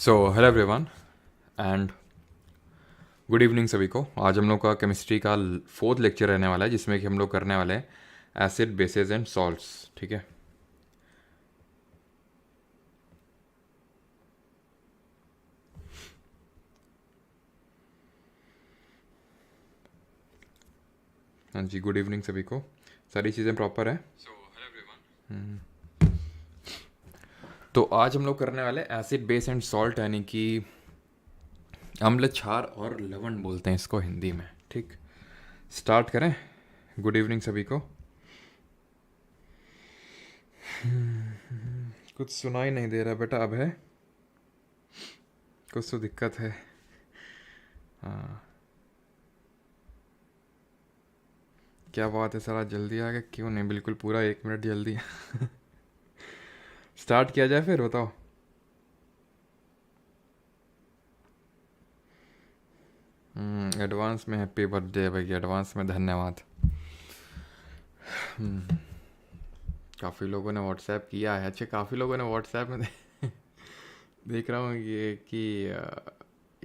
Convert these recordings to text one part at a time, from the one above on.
So hello everyone and good evening सभी को। आज हम लोग का केमिस्ट्री का फोर्थ लेक्चर रहने वाला है, जिसमें कि हम लोग करने वाले हैं एसिड बेसेस एंड सॉल्ट्स। ठीक है, हाँ जी, गुड इवनिंग सभी को। सारी चीज़ें प्रॉपर है। So hello everyone. तो आज हम लोग करने वाले एसिड बेस एंड सॉल्ट, यानी कि अम्ल, क्षार और लवण बोलते हैं इसको हिंदी में। ठीक, स्टार्ट करें। गुड इवनिंग सभी को। कुछ सुनाई नहीं दे रहा बेटा, अब है कुछ तो दिक्कत है। हाँ, क्या बात है सर, आज जल्दी आ गए? क्यों नहीं, बिल्कुल पूरा 1 मिनट जल्दी। स्टार्ट किया जाए फिर, बताओ। एडवांस में हैप्पी बर्थडे भैया, एडवांस में धन्यवाद। काफ़ी लोगों ने व्हाट्सएप किया है। अच्छा, काफ़ी लोगों ने व्हाट्सएप में देख रहा हूँ ये कि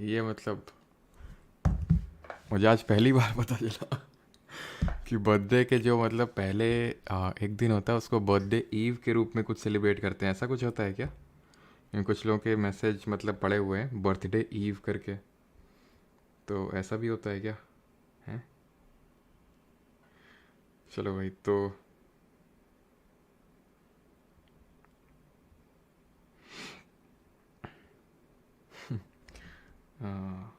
ये मतलब मुझे आज पहली बार पता चला कि बर्थडे के जो मतलब पहले एक दिन होता है, उसको बर्थडे ईव के रूप में कुछ सेलिब्रेट करते हैं। ऐसा कुछ होता है क्या? कुछ लोगों के मैसेज मतलब पड़े हुए हैं बर्थडे ईव करके, तो ऐसा भी होता है क्या? हैं? चलो भाई, तो हाँ,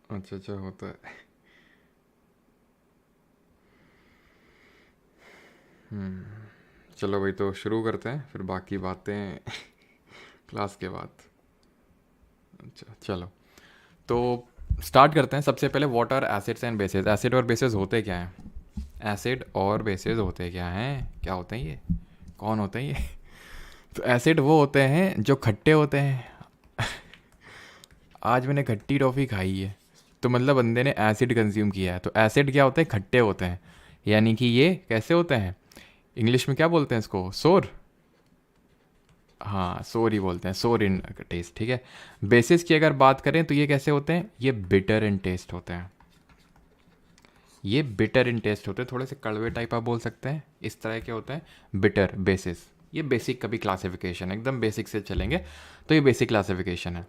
अच्छा अच्छा होता है। चलो भाई, तो शुरू करते हैं, फिर बाकी बातें क्लास के बाद। अच्छा चलो, तो स्टार्ट करते हैं। सबसे पहले what are acids and bases. Acid और बेसेस होते क्या हैं? एसिड और बेसेस होते क्या हैं? क्या होते हैं ये? कौन होते हैं ये? तो एसिड वो होते हैं जो खट्टे होते हैं। आज मैंने खट्टी टॉफ़ी खाई है, तो मतलब बंदे ने एसिड कंज्यूम किया है। तो एसिड क्या होते हैं? खट्टे होते हैं। यानी कि ये कैसे होते हैं? इंग्लिश में क्या बोलते हैं इसको? सोर। हाँ, सोर ही बोलते हैं, सोर इन टेस्ट। ठीक है। बेसिस की अगर बात करें तो ये कैसे होते हैं? ये बिटर इन टेस्ट होते हैं। ये बिटर इन टेस्ट होते हैं, थोड़े से कड़वे टाइप आप बोल सकते हैं। इस तरह के होते हैं बिटर बेसिस। ये बेसिक कभी क्लासिफिकेशन, एकदम बेसिक से चलेंगे तो ये बेसिक क्लासिफिकेशन है।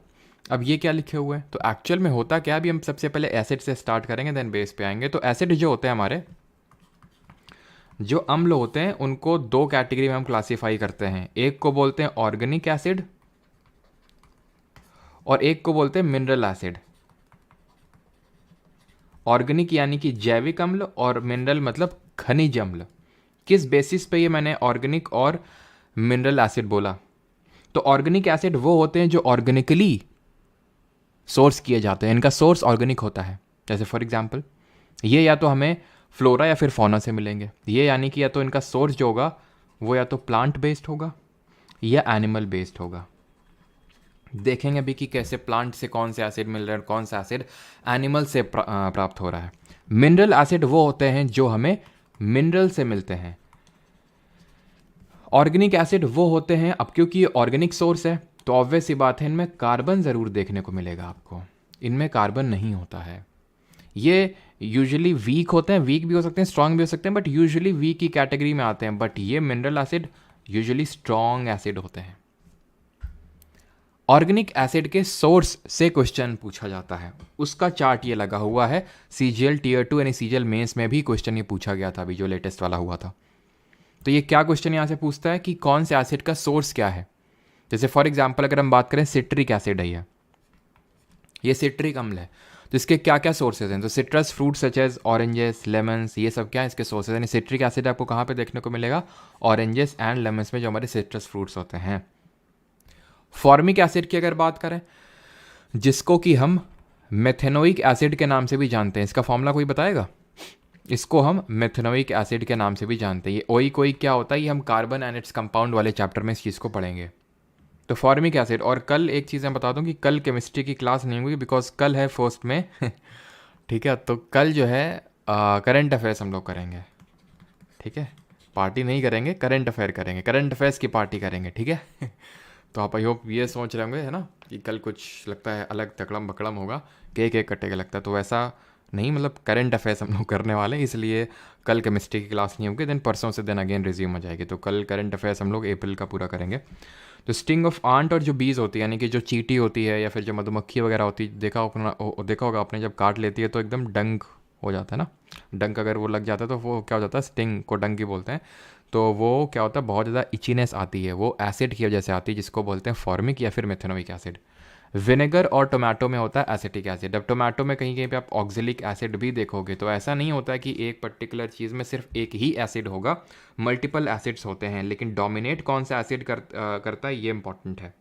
अब ये क्या लिखे हुए हैं, तो एक्चुअल में होता क्या? अभी हम सबसे पहले एसिड से स्टार्ट करेंगे, देन बेस पे आएंगे। तो एसिड जो होते हैं हमारे, जो अम्ल होते हैं, उनको दो कैटेगरी में हम क्लासीफाई करते हैं। एक को बोलते हैं ऑर्गेनिक एसिड और एक को बोलते हैं मिनरल एसिड। ऑर्गेनिक यानी कि जैविक अम्ल, और मिनरल मतलब खनिज अम्ल। किस बेसिस पे ये मैंने ऑर्गेनिक और मिनरल एसिड बोला? तो ऑर्गेनिक एसिड वो होते हैं जो ऑर्गेनिकली सोर्स किए जाते हैं, इनका सोर्स ऑर्गेनिक होता है। जैसे फॉर एग्जांपल, ये या तो हमें फ्लोरा या फिर फौना से मिलेंगे। ये यानी कि या तो इनका सोर्स जो होगा वो या तो प्लांट बेस्ड होगा या एनिमल बेस्ड होगा। देखेंगे अभी कि कैसे प्लांट से कौन से एसिड मिल रहे हैं, कौन सा एसिड एनिमल से प्राप्त हो रहा है। मिनरल एसिड वो होते हैं जो हमें मिनरल से मिलते हैं। ऑर्गेनिक एसिड वो होते हैं, अब क्योंकि ये ऑर्गेनिक सोर्स है तो ऑब्वियस सी बात है, इनमें कार्बन ज़रूर देखने को मिलेगा आपको। इनमें कार्बन नहीं होता है। ये यूजुअली वीक होते हैं, वीक भी हो सकते हैं, स्ट्रांग भी हो सकते हैं, बट यूजुअली वीक की कैटेगरी में आते हैं। बट ये mineral acid usually strong acid होते हैं। ऑर्गेनिक एसिड के सोर्स से क्वेश्चन पूछा जाता है, उसका चार्ट ये लगा हुआ है। सीजीएल टीयर 2 यानी सीजीएल मेंस में भी क्वेश्चन ये पूछा गया था, अभी जो लेटेस्ट वाला हुआ था। तो ये क्या क्वेश्चन यहाँ से पूछता है कि कौन से एसिड का सोर्स क्या है। जैसे फॉर एग्जाम्पल अगर हम बात करें, सिट्रिक एसिड है ये सिट्रिक अम्ल है, तो इसके क्या क्या सोर्सेज हैं? तो citrus fruit such as oranges, lemons, ये सब क्या है इसके सोर्सेज। यानी सिट्रिक एसिड आपको कहाँ पे देखने को मिलेगा? ऑरेंजेस एंड लेमन्स में, जो हमारे सिट्रस फ्रूट्स होते हैं। फॉर्मिक एसिड की अगर बात करें, जिसको कि हम मेथेनोइक एसिड के नाम से भी जानते हैं, इसका फॉर्मूला कोई बताएगा? इसको हम मेथेनोइक एसिड के नाम से भी जानते हैं। ये ओइक ओइक क्या होता है, ये हम कार्बन एंड इट्स कंपाउंड वाले चैप्टर में इस चीज़ को पढ़ेंगे। तो फॉर्मिक एसिड। और कल एक चीज़ मैं बता दूं कि कल केमिस्ट्री की क्लास नहीं होगी, बिकॉज कल है फर्स्ट में। ठीक है, तो कल जो है करंट अफेयर्स हम लोग करेंगे। ठीक है, पार्टी नहीं करेंगे, करंट अफेयर करेंगे, करंट अफेयर्स की पार्टी करेंगे, ठीक है। तो आप आई होप ये सोच रहे होंगे है ना कि कल कुछ लगता है अलग तकड़म बकड़म होगा, केक केक कटेगा लगता है, तो वैसा नहीं, मतलब करंट अफेयर्स हम लोग करने वाले हैं, इसलिए कल केमिस्ट्री की क्लास नहीं होगी, देन परसों से देन अगेन रिज्यूम हो जाएगी। तो कल करंट अफेयर्स हम लोग अप्रैल का पूरा करेंगे। तो स्टिंग ऑफ आंट और जो बीज होती है, यानी कि जो चींटी होती है या फिर जो मधुमक्खी वगैरह होती है, देखा होगा आपने, जब काट लेती है तो एकदम डंक हो जाता है ना, डंक अगर वो लग जाता है तो वो क्या हो जाता है, स्टिंग को डंक ही बोलते हैं। तो वो क्या होता है, बहुत ज़्यादा इचीनेस आती है, वो एसिड की वजह से आती है, जिसको बोलते हैं फॉर्मिक या फिर मेथनोइक एसिड। विनेगर और टोमेटो में होता है एसिटिक एसिड। अब टोमेटो में कहीं कहीं पे आप ऑक्जेलिक एसिड भी देखोगे, तो ऐसा नहीं होता है कि एक पर्टिकुलर चीज़ में सिर्फ एक ही एसिड होगा, मल्टीपल एसिड्स होते हैं, लेकिन डोमिनेट कौन सा एसिड करता है ये इंपॉर्टेंट है।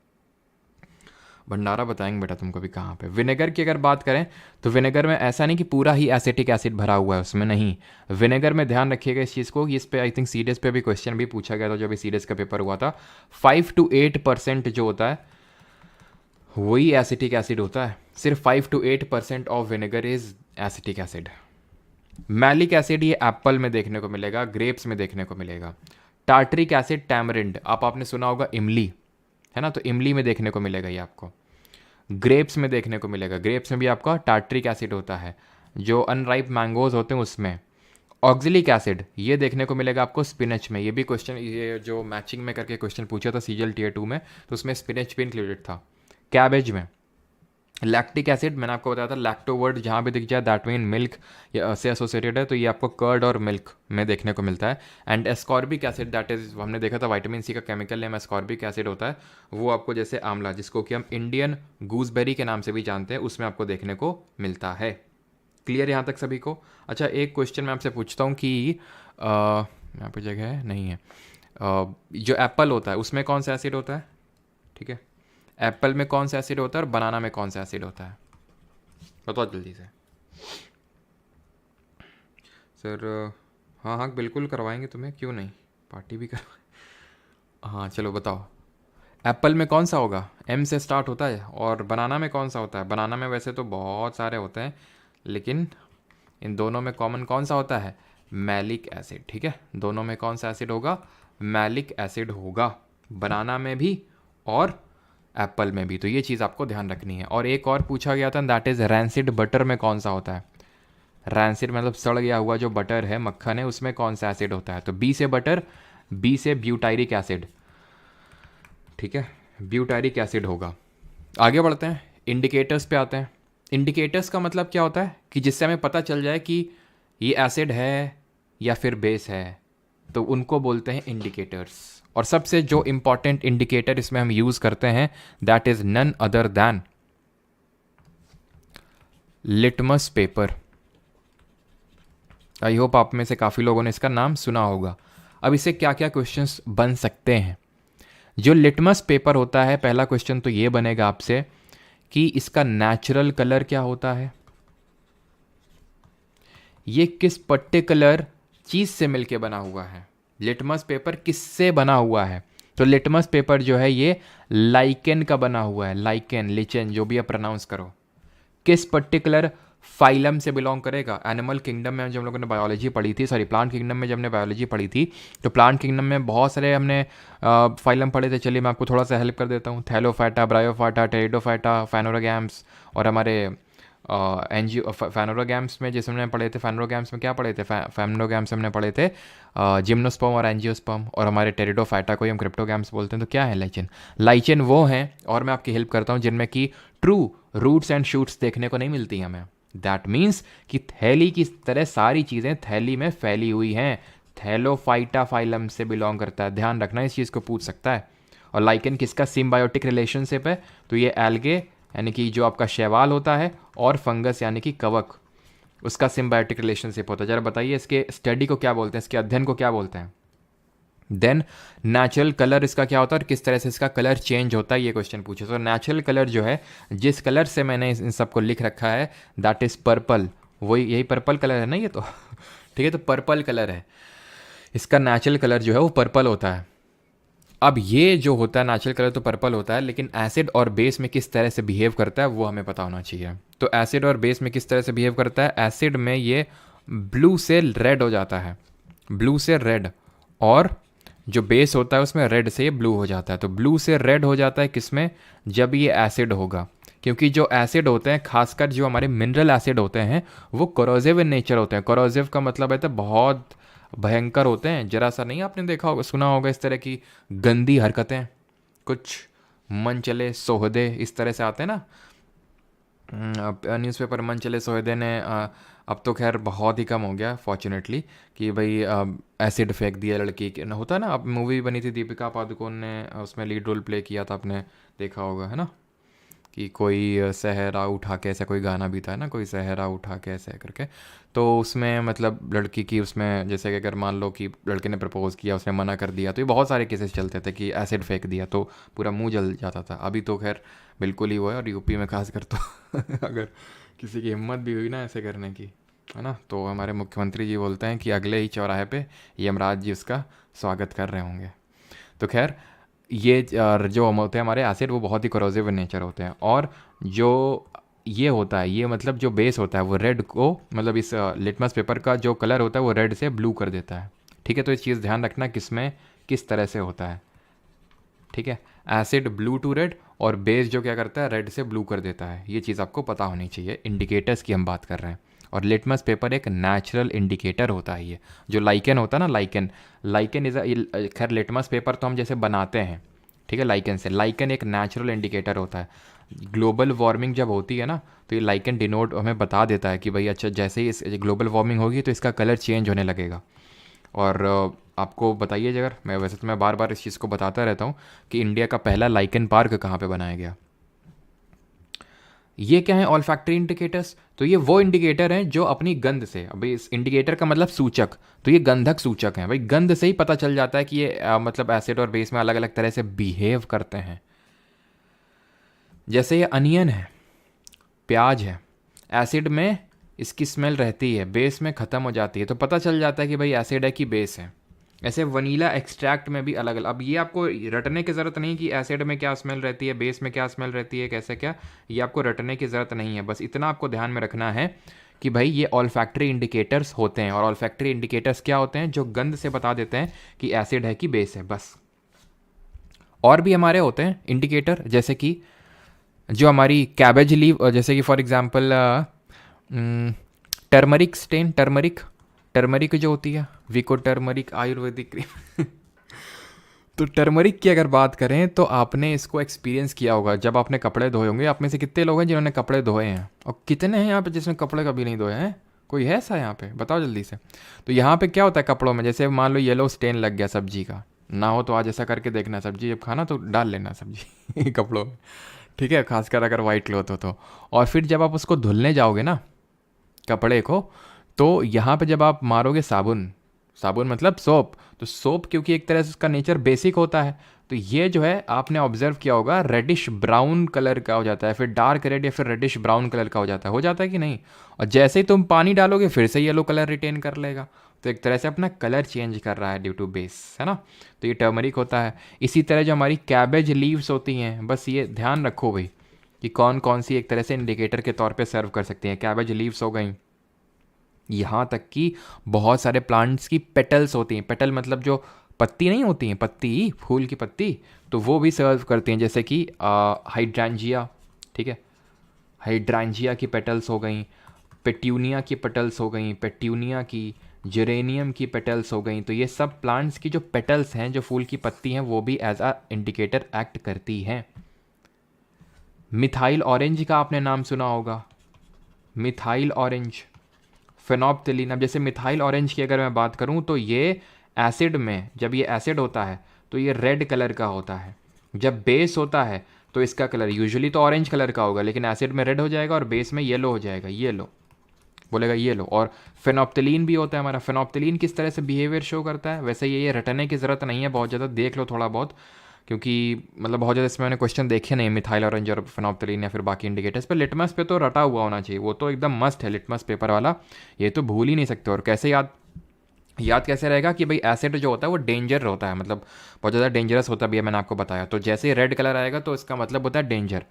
भंडारा बताएंगे बेटा तुमको भी कहाँ पे। विनेगर की अगर बात करें तो विनेगर में ऐसा नहीं कि पूरा ही एसिटिक एसिड भरा हुआ है उसमें, नहीं। विनेगर में ध्यान रखिएगा इस चीज़ को, इस पे आई थिंक सीडीएस पे भी क्वेश्चन भी पूछा गया था, जो भी सीडीएस का पेपर हुआ था, 5 to 8% जो होता है वही एसिटिक एसिड होता है। सिर्फ 5 to 8% of vinegar is acetic acid. Malic acid ये एप्पल में देखने को मिलेगा, ग्रेप्स में देखने को मिलेगा। टार्टरिक एसिड टैमरिंड, आपने सुना होगा इमली, है ना, तो इमली में देखने को मिलेगा ये आपको। ग्रेप्स में देखने को मिलेगा, ग्रेप्स में भी आपका टार्टरिक एसिड होता है, जो अनराइप मैंगोज होते हैं उसमें। ऑक्जेलिक एसिड ये देखने को मिलेगा आपको स्पिनच में, ये भी क्वेश्चन, ये जो मैचिंग में करके क्वेश्चन पूछा था सीजीएल टीयर 2 में, तो उसमें स्पिनच भी इंक्लूडेड था। कैबेज में लैक्टिक एसिड, मैंने आपको बताया था लैक्टो वर्ड जहाँ भी दिख जाए दैट मीन मिल्क से एसोसिएटेड है, तो ये आपको कर्ड और मिल्क में देखने को मिलता है। And ascorbic acid, that is हमने देखा था विटामिन सी का केमिकल नेम एस्कॉर्बिक एसिड होता है, वो आपको जैसे आंवला, जिसको कि हम इंडियन गूसबेरी के नाम से भी जानते हैं, उसमें आपको देखने को मिलता है। क्लियर यहाँ तक सभी को? अच्छा, एक क्वेश्चन मैं आपसे पूछता हूँ कि यहाँ पे जगह है नहीं है, जो एप्पल होता है उसमें कौन सा एसिड होता है? ठीक है, एप्पल में कौन सा एसिड होता है और बनाना में कौन सा एसिड होता है? बताओ जल्दी से सर। हाँ हाँ बिल्कुल करवाएंगे तुम्हें, क्यों नहीं, पार्टी भी करवाएं। हाँ चलो बताओ, एप्पल में कौन सा होगा? एम से स्टार्ट होता है। और बनाना में कौन सा होता है? बनाना में वैसे तो बहुत सारे होते हैं, लेकिन इन दोनों में कॉमन कौन सा होता है? Malic acid. ठीक है, दोनों में कौन सा एसिड होगा? मैलिक एसिड होगा, बनाना में भी और एप्पल में भी। तो ये चीज़ आपको ध्यान रखनी है। और एक और पूछा गया था, दैट इज़ रैंसिड बटर में कौन सा होता है? रैंसिड मतलब सड़ गया हुआ जो बटर है, मक्खन है, उसमें कौन सा एसिड होता है? तो बी से बटर, बी से ब्यूटायरिक एसिड। ठीक है, ब्यूटायरिक एसिड होगा। आगे बढ़ते हैं, इंडिकेटर्स पे आते हैं। इंडिकेटर्स का मतलब क्या होता है कि जिससे हमें पता चल जाए कि ये एसिड है या फिर बेस है, तो उनको बोलते हैं इंडिकेटर्स। और सबसे जो इंपॉर्टेंट इंडिकेटर इसमें हम यूज करते हैं, that is none other than litmus paper. I hope आप में से काफ़ी लोगों ने इसका नाम सुना होगा। अब इससे क्या क्या क्वेश्चंस बन सकते हैं? जो लिटमस पेपर होता है, पहला क्वेश्चन तो ये बनेगा आपसे कि इसका नेचुरल कलर क्या होता है, ये किस पर्टिकुलर चीज़ से मिलके बना हुआ है, लिटमस पेपर किससे बना हुआ है। तो लिटमस पेपर जो है ये लाइकेन का बना हुआ है, लाइकेन, लिचेन, जो भी आप प्रोनाउंस करो। किस पर्टिकुलर फाइलम से बिलोंग करेगा? एनिमल किंगडम में जब हम लोगों ने बायोलॉजी पढ़ी थी, सॉरी प्लांट किंगडम में जब हमने बायोलॉजी पढ़ी थी, तो प्लांट किंगडम में बहुत सारे हमने फाइलम पढ़े थे। चलिए मैं आपको थोड़ा सा हेल्प कर देता हूँ। थैलोफाइटा, ब्रायोफाइटा, टेरिडोफाइटा, फेनोरोगैम्स, और हमारे एंजियो फैनोरोगैम्स में जिसमें हमने पढ़े थे, फैनोरोगैम्स में क्या पढ़े थे? फैनोरोगैम्स हमने पढ़े थे जिम्नोस्पर्म और एंजियोस्पर्म, और हमारे टेरिडोफाइटा को हम क्रिप्टोगैम्स बोलते हैं। तो क्या है? लाइचेन। लाइचेन वो हैं, और मैं आपकी हेल्प करता हूँ, जिनमें कि ट्रू रूट्स एंड शूट्स देखने को नहीं मिलती हमें। दैट मीन्स कि थैली की तरह सारी चीज़ें थैली में फैली हुई हैं। थैलोफाइटा फाइलम से बिलोंग करता है, ध्यान रखना, इस चीज़ को पूछ सकता है। और लाइकेन किसका सिम्बायोटिक रिलेशनशिप है? तो ये एल्गे यानी कि जो आपका शैवाल होता है, और फंगस यानी कि कवक, उसका सिम्बायोटिक रिलेशनशिप होता है। जरा बताइए इसके स्टडी को क्या बोलते हैं, इसके अध्ययन को क्या बोलते हैं? देन नेचुरल कलर इसका क्या होता है और किस तरह से इसका कलर चेंज होता है, ये क्वेश्चन पूछे। तो नेचुरल कलर जो है, जिस कलर से मैंने इन सबको लिख रखा है, दैट इज़ पर्पल। वही, यही पर्पल कलर है ना ये तो ठीक है, तो पर्पल कलर है इसका। नेचुरल कलर जो है वो पर्पल होता है। अब ये जो होता है नेचुरल कलर तो पर्पल होता है, लेकिन एसिड और बेस में किस तरह से बिहेव करता है वो हमें पता होना चाहिए। तो एसिड और बेस में किस तरह से बिहेव करता है? एसिड में ये ब्लू से रेड हो जाता है, ब्लू से रेड, और जो बेस होता है उसमें रेड से ये ब्लू हो जाता है। तो ब्लू से रेड हो जाता है किसमें, जब ये एसिड होगा, क्योंकि जो एसिड होते हैं खासकर जो हमारे मिनरल एसिड होते हैं वो कोरोसिव इन नेचर होते हैं। कोरोसिव का मतलब है तो बहुत भयंकर होते हैं, जरा सा नहीं आपने देखा होगा सुना होगा इस तरह की गंदी हरकतें, कुछ मन चले सोहदे इस तरह से आते हैं ना। अब न्यूज़पेपर मन चले सोहदे ने अब तो खैर बहुत ही कम हो गया फॉर्चुनेटली कि भाई एसिड फेंक दिया लड़की के, होता है ना। अब मूवी बनी थी दीपिका पादुकोण ने उसमें लीड रोल प्ले किया था, आपने देखा होगा है ना, कि कोई सहरा उठा के, ऐसा कोई गाना भी था ना, कोई सहरा उठा के ऐसे करके। तो उसमें मतलब लड़की की उसमें जैसे कि अगर मान लो कि लड़के ने प्रपोज किया, उसने मना कर दिया, तो ये बहुत सारे केसेस चलते थे कि एसिड फेंक दिया तो पूरा मुंह जल जाता था। अभी तो खैर बिल्कुल ही वो है, और यूपी में खास कर तो अगर किसी की हिम्मत भी हुई ना ऐसे करने की, है ना, तो हमारे मुख्यमंत्री जी बोलते हैं कि अगले ही चौराहे पे यमराज जी उसका स्वागत कर रहे होंगे। तो खैर ये जो होते हैं हमारे एसिड वो बहुत ही करोसिव इन नेचर होते हैं। और जो ये होता है, ये मतलब जो बेस होता है वो रेड को, मतलब इस लिटमस पेपर का जो कलर होता है वो रेड से ब्लू कर देता है। ठीक है, तो इस चीज़ ध्यान रखना किसमें किस तरह से होता है। ठीक है, एसिड ब्लू टू रेड और बेस जो क्या करता है रेड से ब्लू कर देता है। ये चीज़ आपको पता होनी चाहिए, इंडिकेटर्स की हम बात कर रहे हैं। और लिटमस पेपर एक नेचुरल इंडिकेटर होता है। ये जो लाइकेन होता है ना, लाइकेन, लाइकेन इज़ खैर लिटमस पेपर तो हम जैसे बनाते हैं, ठीक है, लाइकेन से। लाइकेन एक नेचुरल इंडिकेटर होता है। ग्लोबल वार्मिंग जब होती है ना, तो ये लाइकेन डिनोट हमें बता देता है कि भाई अच्छा जैसे ही इस ग्लोबल वार्मिंग होगी तो इसका कलर चेंज होने लगेगा। और आपको बताइए, अगर मैं वैसे तो मैं बार बार इस चीज़ को बताता रहता हूँ कि इंडिया का पहला लाइकेन पार्क कहाँ पे बनाया गया। ये क्या है, ऑल फैक्ट्री इंडिकेटर्स। तो ये वो इंडिकेटर हैं जो अपनी गंध से, अभी इस इंडिकेटर का मतलब सूचक, तो ये गंधक सूचक हैं भाई। गंध से ही पता चल जाता है कि ये मतलब एसिड और बेस में अलग अलग तरह से बिहेव करते हैं। जैसे ये अनियन है, प्याज है, एसिड में इसकी स्मेल रहती है, बेस में ख़त्म हो जाती है, तो पता चल जाता है कि भाई एसिड है कि बेस है। ऐसे वनीला एक्सट्रैक्ट में भी अलग अलग, अब ये आपको रटने की ज़रूरत नहीं कि एसिड में क्या स्मेल रहती है, बेस में क्या स्मेल रहती है, कैसे क्या, ये आपको रटने की ज़रूरत नहीं है। बस इतना आपको ध्यान में रखना है कि भाई ये ऑलफैक्टरी इंडिकेटर्स होते हैं। और ऑलफैक्टरी इंडिकेटर्स क्या होते हैं, जो गंध से बता देते हैं कि एसिड है कि बेस है, बस। और भी हमारे होते हैं इंडिकेटर, जैसे कि जो हमारी कैबेज लीव, जैसे कि for example turmeric stain, turmeric, turmeric जो होती है विको टर्मरिक आयुर्वेदिक क्रीम तो टर्मरिक की अगर बात करें तो आपने इसको एक्सपीरियंस किया होगा जब आपने कपड़े धोए होंगे। आप में से कितने लोग हैं जिन्होंने कपड़े धोए हैं, और कितने हैं यहाँ पे जिसने कपड़े कभी नहीं धोए हैं? कोई है ऐसा यहाँ पे, बताओ जल्दी से। तो यहाँ पे क्या होता है कपड़ों में, जैसे मान लो येलो स्टेन लग गया सब्जी का, ना हो तो आज ऐसा करके देखना, सब्जी जब खाना तो डाल लेना सब्जी कपड़ों में, ठीक है, खासकर अगर वाइट क्लॉथ हो तो। और फिर जब आप उसको धुलने जाओगे ना कपड़े को, तो यहाँ पे जब आप मारोगे साबुन, साबुन मतलब सोप, तो सोप क्योंकि एक तरह से उसका नेचर बेसिक होता है, तो ये जो है आपने ऑब्जर्व किया होगा रेडिश ब्राउन कलर का हो जाता है, फिर डार्क रेड या फिर रेडिश ब्राउन कलर का हो जाता है कि नहीं। और जैसे ही तुम पानी डालोगे फिर से येलो कलर रिटेन कर लेगा, तो एक तरह से अपना कलर चेंज कर रहा है ड्यू टू बेस, है ना। तो ये टर्मरिक होता है। इसी तरह जो हमारी कैबेज लीव्स होती हैं, बस ये ध्यान रखो भाई कि कौन कौन सी एक तरह से इंडिकेटर के तौर पे सर्व कर सकती हैं। कैबेज लीव्स हो गई, यहाँ तक कि बहुत सारे प्लांट्स की पेटल्स होती हैं। पेटल मतलब जो पत्ती नहीं होती हैं, पत्ती, फूल की पत्ती, तो वो भी सर्व करती हैं, जैसे कि हाइड्रांजिया, ठीक है, हाइड्रांजिया की पेटल्स हो गई, पेट्यूनिया की पेटल्स हो गई, पेट्यूनिया की, जेरेनियम की पेटल्स हो गई। तो ये सब प्लांट्स की जो पेटल्स हैं, जो फूल की पत्ती हैं, वो भी एज अ इंडिकेटर एक्ट करती हैं। मिथाइल ऑरेंज का आपने नाम सुना होगा, मिथाइल ऑरेंज, फेनोप्थिलीन। अब जैसे मिथाइल ऑरेंज की अगर मैं बात करूं तो ये एसिड में, जब ये एसिड होता है तो ये रेड कलर का होता है, जब बेस होता है तो इसका कलर यूजुअली तो ऑरेंज कलर का होगा, लेकिन एसिड में रेड हो जाएगा और बेस में येलो हो जाएगा, येलो बोलेगा येलो। और फेनोप्थिलीन भी होता है हमारा। फेनोप्थिलीन किस तरह से बिहेवियर शो करता है, वैसे ये रटने की ज़रूरत नहीं है बहुत ज़्यादा, देख लो थोड़ा बहुत, क्योंकि मतलब बहुत ज़्यादा इसमें मैंने क्वेश्चन देखे नहीं मिथाइल ऑरेंज और फेनोप्थिलीन या फिर बाकी इंडिकेटर्स पे। लिटमस पे तो रटा हुआ होना चाहिए, वो तो एकदम मस्ट है लिटमस पेपर वाला, ये तो भूल ही नहीं सकते। और कैसे याद कैसे रहेगा कि भाई एसिड जो होता है वो डेंजर होता है, मतलब बहुत ज़्यादा डेंजरस होता है, भी मैंने आपको बताया। तो जैसे ही रेड कलर आएगा तो इसका मतलब होता है डेंजर,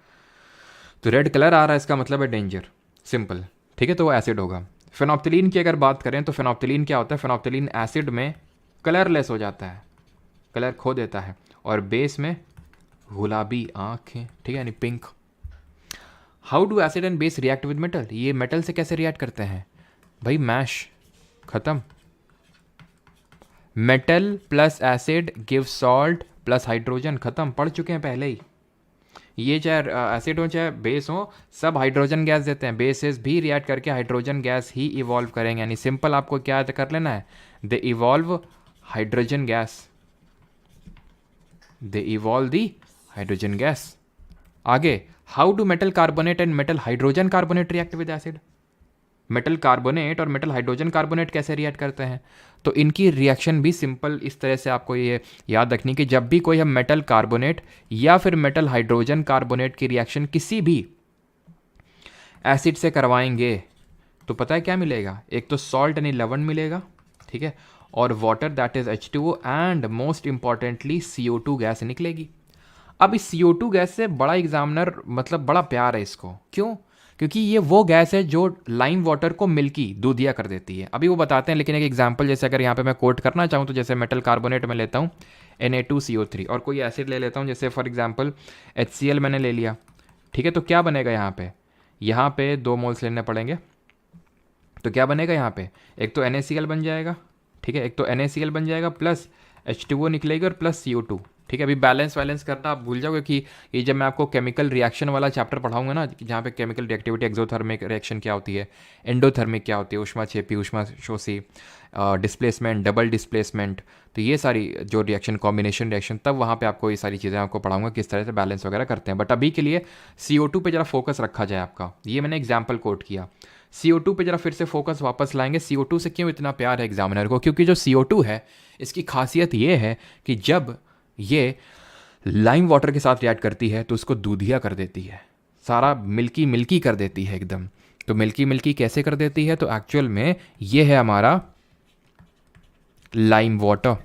तो रेड कलर आ रहा है इसका मतलब है डेंजर, सिंपल, ठीक है, तो वो एसिड होगा। फेनोप्थिलीन की अगर बात करें तो फेनोप्थिलीन क्या होता है, फेनोप्थिलीन एसिड में कलरलेस हो जाता है, कलर खो देता है, और बेस में गुलाबी आँखें, ठीक है, यानी pink. How do acid and base react with metal, ये मेटल से कैसे रिएक्ट करते हैं भाई, मैश, खत्म। Metal plus acid give salt plus hydrogen, खत्म, पढ़ चुके हैं पहले ही। ये चाहे एसिड हो चाहे बेस हो, सब हाइड्रोजन गैस देते हैं। बेसेस भी रिएक्ट करके हाइड्रोजन गैस ही इवॉल्व करेंगे, यानी सिंपल आपको क्या कर लेना है, they evolve hydrogen gas, they evolve the hydrogen gas. आगे, how do metal carbonate and metal hydrogen carbonate react with acid, metal carbonate और मेटल हाइड्रोजन कार्बोनेट कैसे रिएक्ट करते हैं, तो इनकी रिएक्शन भी सिंपल इस तरह से आपको ये याद रखनी कि जब भी कोई हम मेटल कार्बोनेट या फिर मेटल हाइड्रोजन कार्बोनेट की रिएक्शन किसी भी एसिड से करवाएंगे तो पता है क्या मिलेगा, एक तो सॉल्ट यानी लवण मिलेगा, ठीक है, और water that is H2O, and most importantly CO2 gas निकलेगी। अब इस CO2 गैस से बड़ा एग्जामिनर मतलब बड़ा प्यार है इसको, क्यों, क्योंकि ये वो गैस है जो लाइम वाटर को मिल्की दूधिया कर देती है। अभी वो बताते हैं, लेकिन एक एग्जांपल जैसे अगर यहाँ पे मैं कोट करना चाहूँ तो जैसे मेटल कार्बोनेट में लेता हूँ Na2CO3 और कोई एसिड ले लेता हूँ, जैसे फॉर एग्जांपल HCl मैंने ले लिया, ठीक है, तो क्या बनेगा यहाँ पे 2 मोल्स लेने पड़ेंगे, तो क्या बनेगा यहाँ पे, एक तो NaCl बन जाएगा, ठीक है, एक तो NaCl बन जाएगा प्लस H2O निकलेगा और प्लस CO2, ठीक है। अभी बैलेंस करना आप भूल जाओगे कि ये जब मैं आपको केमिकल रिएक्शन वाला चैप्टर पढ़ाऊंगा ना, जहाँ पे केमिकल रिएक्टिविटी, एक्सोथर्मिक रिएक्शन क्या होती है, एंडोथर्मिक क्या होती है, ऊष्माक्षेपी, ऊष्माशोषी, डिस्प्लेसमेंट, डबल डिस्प्लेसमेंट, तो ये सारी जो रिएक्शन, कॉम्बिनेशन रिएक्शन, तब वहाँ पे आपको ये सारी चीज़ें आपको पढ़ाऊंगा किस तरह से बैलेंस वगैरह करते हैं। बट अभी के लिए CO2 पे जरा फोकस रखा जाए आपका, ये मैंने एग्जाम्पल कोट किया। CO2 पे जरा फिर से फोकस वापस लाएंगे। CO2 से क्यों इतना प्यार है एग्जामिनर को, क्योंकि जो CO2 है इसकी खासियत ये है कि जब ये लाइम वाटर के साथ रिएक्ट करती है तो उसको दूधिया कर देती है, सारा मिल्की कर देती है एकदम। तो मिल्की कैसे कर देती है, तो एक्चुअल में ये है हमारा लाइम वाटर।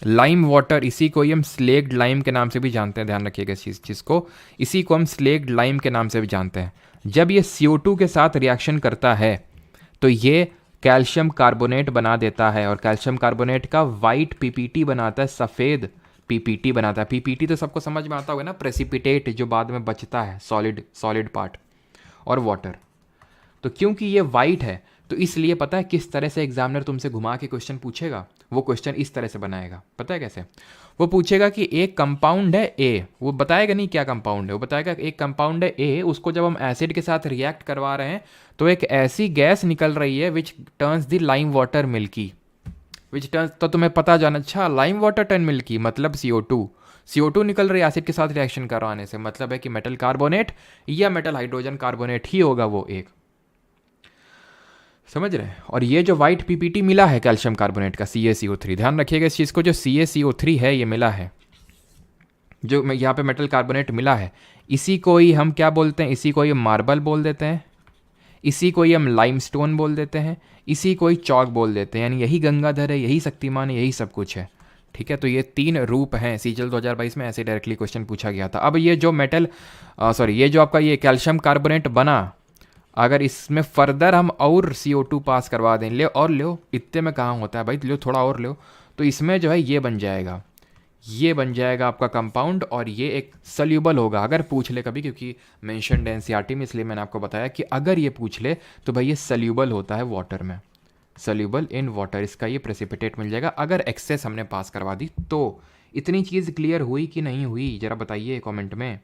लाइम वाटर, इसी को ही हम स्लेक्ड लाइम के नाम से भी जानते हैं, ध्यान रखिएगा इस चीज़ को, इसी को हम स्लेक्ड लाइम के नाम से भी जानते हैं। जब ये CO2 के साथ रिएक्शन करता है तो ये कैल्शियम कार्बोनेट बना देता है, और कैल्शियम कार्बोनेट का वाइट PPT बनाता है, सफ़ेद PPT बनाता है। PPT तो सबको समझ में आता होगा ना, प्रेसिपिटेट जो बाद में बचता है, सॉलिड पार्ट, और वाटर। तो क्योंकि ये वाइट है तो इसलिए पता है किस तरह से एग्जामिनर तुमसे घुमा के क्वेश्चन पूछेगा, वो क्वेश्चन इस तरह से बनाएगा, पता है कैसे, वो पूछेगा कि एक कंपाउंड है A, वो बताएगा नहीं क्या कंपाउंड है, वो बताएगा एक कंपाउंड है A, उसको जब हम एसिड के साथ रिएक्ट करवा रहे हैं तो एक ऐसी गैस निकल रही है which turns the lime water milky, which turns, तो तुम्हें पता जाना, अच्छा लाइम वाटर टर्न मिल्की मतलब CO2 निकल रही है एसिड के साथ रिएक्शन करवाने से, मतलब है कि मेटल कार्बोनेट या मेटल हाइड्रोजन कार्बोनेट ही होगा वो एक, समझ रहे हैं। और ये जो वाइट PPT मिला है कैल्शियम कार्बोनेट का CaCO3, ध्यान रखिएगा इस चीज़ को, जो CaCO3 है ये मिला है, जो यहाँ पे मेटल कार्बोनेट मिला है, इसी को ही हम क्या बोलते हैं, इसी को ही मार्बल बोल देते हैं, इसी को ही हम लाइमस्टोन बोल देते हैं, इसी को ही चौक बोल देते हैं, यानी यही गंगाधर है, यही शक्तिमान है, यही सब कुछ है, ठीक है। तो ये 3 रूप हैं, CGL 2022 में ऐसे डायरेक्टली क्वेश्चन पूछा गया था। अब ये जो ये जो आपका ये कैल्शियम कार्बोनेट बना, अगर इसमें फर्दर हम और CO2 पास करवा दें, ले और लो, इतने में कहाँ होता है भाई, लो थोड़ा और लो, तो इसमें जो है ये बन जाएगा आपका कंपाउंड, और ये एक सल्यूबल होगा अगर पूछ ले कभी, क्योंकि मेंशन्ड NCERT में, इसलिए मैंने आपको बताया कि अगर ये पूछ ले तो भाई ये सल्यूबल होता है वाटर में, सल्यूबल इन वाटर, इसका ये प्रेसिपिटेट मिल जाएगा अगर एक्सेस हमने पास करवा दी तो। इतनी चीज़ क्लियर हुई कि नहीं हुई, जरा बताइए कमेंट में,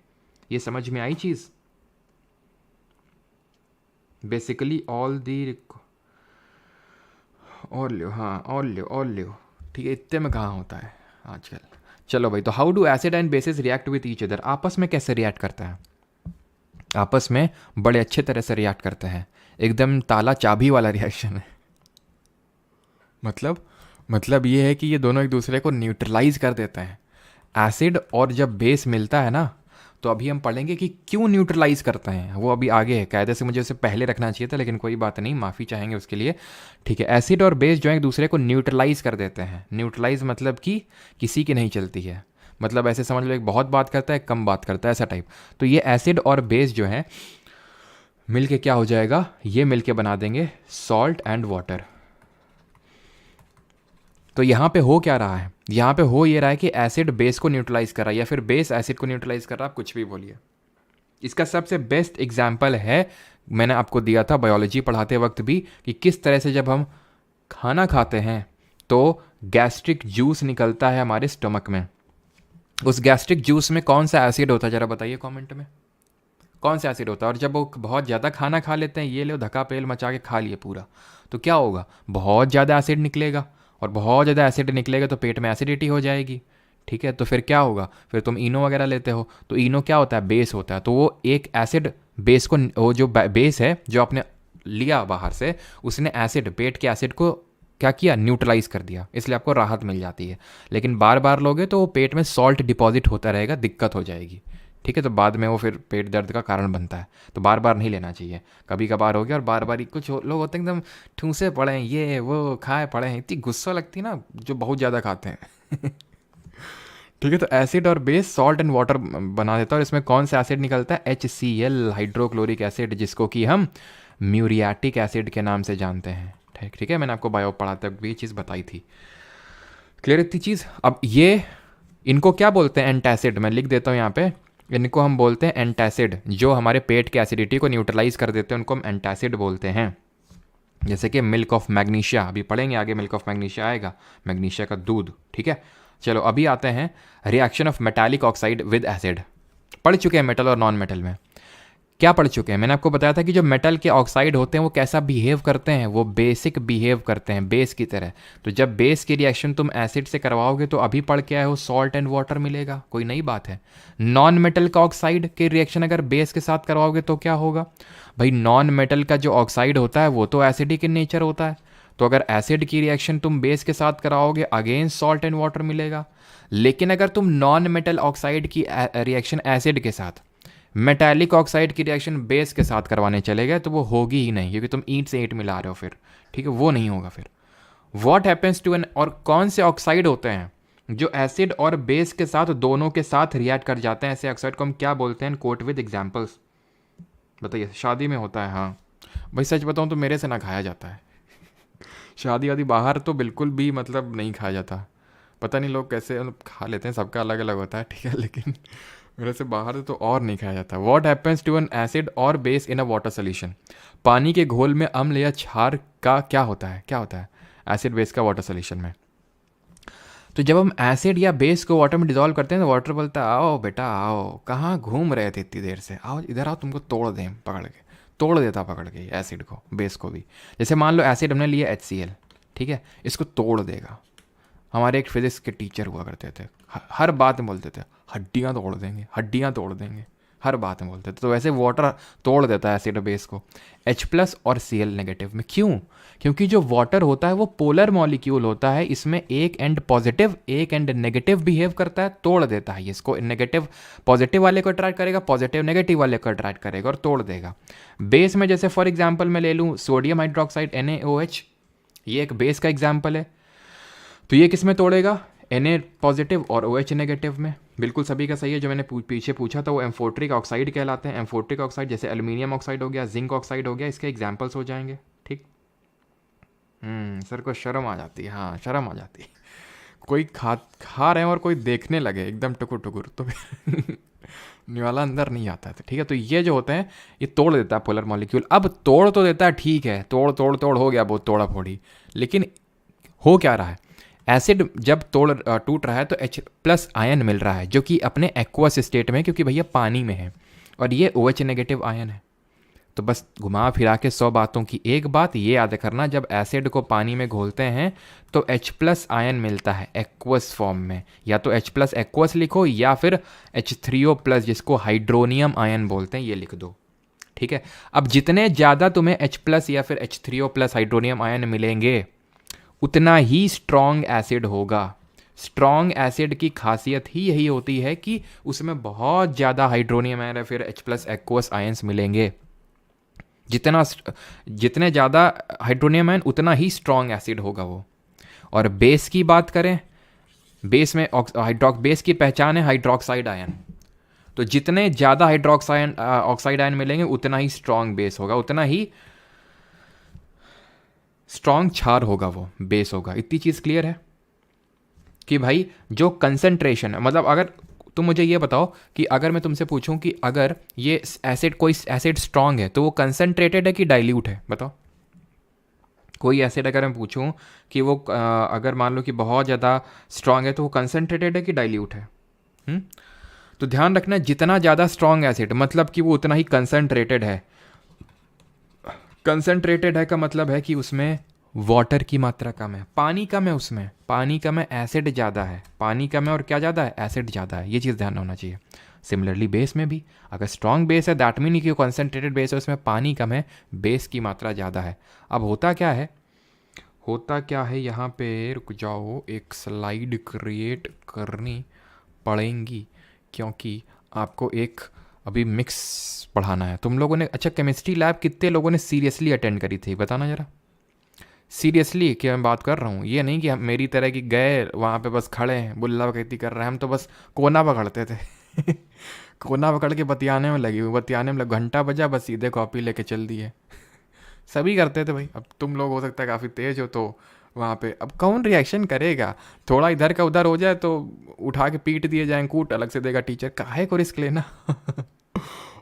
ये समझ में आई चीज़। बेसिकली ऑल दी और लो, हाँ और लो, ठीक है, इतने में कहाँ होता है आजकल। चलो भाई, तो how do acid and bases react with each other, आपस में कैसे रिएक्ट करता है, आपस में बड़े अच्छे तरह से रिएक्ट करते हैं, एकदम ताला चाबी वाला रिएक्शन है। मतलब ये है कि ये दोनों एक दूसरे को न्यूट्रलाइज कर देते हैं। एसिड और जब बेस मिलता है ना, तो अभी हम पढ़ेंगे कि क्यों न्यूट्रलाइज करते हैं, वो अभी आगे है, कायदे से मुझे उसे पहले रखना चाहिए था, लेकिन कोई बात नहीं, माफ़ी चाहेंगे उसके लिए, ठीक है। एसिड और बेस जो है एक दूसरे को न्यूट्रलाइज कर देते हैं। न्यूट्रलाइज मतलब कि किसी की नहीं चलती है, मतलब ऐसे समझ लो एक बहुत बात करता है, कम बात करता है, ऐसा टाइप। तो ये एसिड और बेस जो है मिल के क्या हो जाएगा, ये मिल के बना देंगे सॉल्ट एंड वाटर। तो यहाँ पे हो क्या रहा है, यहाँ पे हो ये रहा है कि एसिड बेस को न्यूट्रलाइज कर रहा है या फिर बेस एसिड को न्यूट्रलाइज कर रहा है, आप कुछ भी बोलिए। इसका सबसे बेस्ट एग्जाम्पल है, मैंने आपको दिया था बायोलॉजी पढ़ाते वक्त भी, कि किस तरह से जब हम खाना खाते हैं तो गैस्ट्रिक जूस निकलता है हमारे स्टमक में। उस गैस्ट्रिक जूस में कौन सा एसिड होता है, ज़रा बताइए कमेंट में, कौन सा एसिड होता है। और जब वो बहुत ज़्यादा खाना खा लेते हैं, ये लो धक्का पेल मचा के खा लिए पूरा, तो क्या होगा, बहुत ज़्यादा एसिड निकलेगा, और बहुत ज़्यादा एसिड निकलेगा तो पेट में एसिडिटी हो जाएगी। ठीक है, तो फिर क्या होगा, फिर तुम इनो वगैरह लेते हो, तो इनो क्या होता है, बेस होता है। तो वो एक एसिड बेस को, वो जो बेस है जो आपने लिया बाहर से, उसने एसिड, पेट के एसिड को क्या किया, न्यूट्रलाइज कर दिया, इसलिए आपको राहत मिल जाती है। लेकिन बार बार लोगे तो वो पेट में सॉल्ट डिपॉजिट होता रहेगा, दिक्कत हो जाएगी। ठीक है, तो बाद में वो फिर पेट दर्द का कारण बनता है। तो बार बार नहीं लेना चाहिए, कभी कभार हो गया। और बार बार कुछ लोग होते हैं एकदम ठूसे पड़े हैं, ये वो खाए पड़े हैं, इतनी गुस्सा लगती है ना जो बहुत ज़्यादा खाते हैं। ठीक है, तो एसिड और बेस सॉल्ट एंड वाटर बना देता है। और इसमें कौन सा एसिड निकलता है, HCl, हाइड्रोक्लोरिक एसिड, जिसको कि हम म्यूरियाटिक एसिड के नाम से जानते हैं। ठीक है, मैंने आपको बायो पढ़ाते वक्त भी ये चीज़ बताई थी। क्लियर इतनी चीज़। अब ये इनको क्या बोलते हैं, एंटासिड, मैं लिख देता हूँ यहाँ पे, इनको हम बोलते हैं एंटासिड। जो हमारे पेट के एसिडिटी को न्यूट्रलाइज कर देते हैं उनको हम एंटासिड बोलते हैं। जैसे कि मिल्क ऑफ मैग्नीशिया, अभी पढ़ेंगे आगे, मिल्क ऑफ मैग्नीशिया आएगा, मैग्नीशिया का दूध। ठीक है, चलो अभी आते हैं reaction of metallic oxide with acid. पढ़ चुके हैं मेटल और नॉन मेटल में, क्या पढ़ चुके हैं, मैंने आपको बताया था कि जो मेटल के ऑक्साइड होते हैं वो कैसा बिहेव करते हैं, वो बेसिक बिहेव करते हैं, बेस की तरह। तो जब बेस की रिएक्शन तुम एसिड से करवाओगे तो अभी पढ़ के आए हो, सॉल्ट एंड वाटर मिलेगा, कोई नई बात है। नॉन मेटल का ऑक्साइड की रिएक्शन अगर बेस के साथ करवाओगे तो क्या होगा भाई, नॉन मेटल का जो ऑक्साइड होता है वो तो एसिडिक इन नेचर होता है। तो अगर एसिड की रिएक्शन तुम बेस के साथ कराओगे, अगेन सॉल्ट एंड वाटर मिलेगा। लेकिन अगर तुम नॉन मेटल ऑक्साइड की रिएक्शन एसिड के साथ, मेटालिक ऑक्साइड की रिएक्शन बेस के साथ करवाने चले गए, तो वो होगी ही नहीं, क्योंकि तुम ईंट से ईंट मिला रहे हो फिर। ठीक है, वो नहीं होगा फिर। व्हाट हैपेंस टू एन, और कौन से ऑक्साइड होते हैं जो एसिड और बेस के साथ, दोनों के साथ रिएक्ट कर जाते हैं, ऐसे ऑक्साइड को हम क्या बोलते हैं, कोट विद एग्जाम्पल्स बताइए। शादी में होता है, हाँ भाई सच बताऊँ तो मेरे से ना खाया जाता है। शादी वादी बाहर तो बिल्कुल भी मतलब नहीं खाया जाता, पता नहीं लोग कैसे खा लेते हैं, सबका अलग अलग होता है। ठीक है, लेकिन मेरे से बाहर तो और नहीं खाया जाता। What happens to an acid और base in a water solution, पानी के घोल में अम्ल या क्षार का क्या होता है, क्या होता है एसिड बेस का वाटर सोल्यूशन में। तो जब हम एसिड या बेस को वाटर में डिजोल्व करते हैं तो वाटर बोलता है आओ बेटा आओ, कहाँ घूम रहे थे इतनी देर से, आओ इधर आओ, तुमको तोड़ दें पकड़ के, तोड़ देता पकड़ के एसिड को, बेस को भी। जैसे मान लो एसिड हमने लिया HCl, ठीक है, इसको तोड़ देगा। हमारे एक फिजिक्स के टीचर हुआ करते थे, हर बात में बोलते थे हड्डियाँ तोड़ देंगे, हड्डियाँ तोड़ देंगे, हर बात में बोलते थे। तो वैसे वाटर तोड़ देता है एसिड बेस को, H+ और Cl नेगेटिव में। क्यों, क्योंकि जो वाटर होता है वो पोलर मॉलिक्यूल होता है, इसमें एक एंड पॉजिटिव एक एंड नेगेटिव बिहेव करता है, तोड़ देता है। इसको नेगेटिव पॉजिटिव वाले को अट्रैक्ट करेगा, पॉजिटिव नेगेटिव वाले को अट्रैक्ट करेगा और तोड़ देगा। बेस में जैसे फॉर एग्जाम्पल मैं ले लूँ सोडियम हाइड्रोक्साइड NaOH, ये एक बेस का एग्जाम्पल है। तो ये किस में तोड़ेगा, Na पॉजिटिव और OH नेगेटिव में। बिल्कुल सभी का सही है, जो मैंने पीछे पूछा था वो एम्फोट्रिक ऑक्साइड कहलाते हैं। एम्फोट्रिक ऑक्साइड जैसे एल्यूमिनियम ऑक्साइड हो गया, जिंक ऑक्साइड हो गया, इसके एग्जाम्पल्स हो जाएंगे। ठीक, सर को शर्म आ जाती है, हाँ शर्म आ जाती है, कोई खा रहे हैं और कोई देखने लगे एकदम टुकुर टुकुर, तो निवाला अंदर नहीं आता है। ठीक है, तो ये जो होते हैं ये तोड़ देता है पोलर मॉलिक्यूल। अब तोड़ तो देता है, ठीक है, तोड़ तोड़ तोड़ हो गया बहुत तोड़ा फोड़ी, लेकिन हो क्या रहा है, एसिड जब टूट रहा है तो H+ आयन मिल रहा है, जो कि अपने एक्वस स्टेट में, क्योंकि भैया पानी में है, और ये OH नेगेटिव आयन है। तो बस घुमा फिरा के 100 बातों की एक बात ये याद करना, जब एसिड को पानी में घोलते हैं तो H+ आयन मिलता है एक्वस फॉर्म में, या तो H+ एक्वस लिखो या फिर H3O+ जिसको हाइड्रोनियम आयन बोलते हैं, ये लिख दो। ठीक है, अब जितने ज़्यादा तुम्हें H+ या फिर H3O+ हाइड्रोनियम आयन मिलेंगे उतना ही स्ट्रॉन्ग एसिड होगा। स्ट्रॉन्ग एसिड की खासियत ही यही होती है कि उसमें बहुत ज़्यादा हाइड्रोनियम आयन या फिर H+ एक्वस आयंस मिलेंगे। जितने ज़्यादा हाइड्रोनियम आयन उतना ही स्ट्रॉन्ग एसिड होगा वो। और बेस की बात करें, बेस में बेस की पहचान है हाइड्रोक्साइड आयन। तो जितने ज़्यादा ऑक्साइड आयन मिलेंगे उतना ही स्ट्रॉन्ग बेस होगा, उतना ही स्ट्रॉन्ग क्षार होगा, वो बेस होगा। इतनी चीज़ क्लियर है। कि भाई जो कंसंट्रेशन, मतलब अगर तुम मुझे ये बताओ कि अगर मैं तुमसे पूछूं कि अगर ये एसिड, कोई एसिड स्ट्रांग है तो वो कंसंट्रेटेड है कि डाइल्यूट है, बताओ। कोई एसिड अगर मैं पूछूं कि वो अगर मान लो कि बहुत ज़्यादा स्ट्रांग है तो वो कंसंट्रेटेड है कि डाइल्यूट है। तो ध्यान रखना, जितना ज़्यादा स्ट्रांग एसिड मतलब कि वो उतना ही कंसंट्रेटेड है। कंसंट्रेटेड है का मतलब है कि उसमें वाटर की मात्रा कम है, पानी कम है, उसमें पानी कम है, एसिड ज़्यादा है। पानी कम है और क्या ज़्यादा है, एसिड ज़्यादा है। ये चीज़ ध्यान होना चाहिए। सिमिलरली बेस में भी, अगर स्ट्रॉन्ग बेस है दैट मीन कि कंसंट्रेटेड बेस है, उसमें पानी कम है, बेस की मात्रा ज़्यादा है। अब होता क्या है, यहाँ पे रुक जाओ, एक स्लाइड क्रिएट करनी पड़ेंगी क्योंकि आपको एक अभी मिक्स पढ़ाना है तुम लोगों ने। अच्छा, केमिस्ट्री लैब कितने लोगों ने सीरियसली अटेंड करी थी, बताना ज़रा। सीरियसली कि मैं बात कर रहा हूँ, ये नहीं कि हम मेरी तरह की गए वहाँ पे बस खड़े हैं बुल्ला बकैती कर रहे हैं। हम तो बस कोना पकड़ते थे कोना पकड़ के बतियाने में लगी हुई, बतियाने में घंटा बजा, बस सीधे कॉपी लेके चल दिए सभी करते थे भाई। अब तुम लोग हो सकता है काफ़ी तेज हो तो वहाँ पे अब कौन रिएक्शन करेगा, थोड़ा इधर का उधर हो जाए तो उठा के पीट दिए जाए, कूट अलग से देगा टीचर, काहे को रिस्क लेना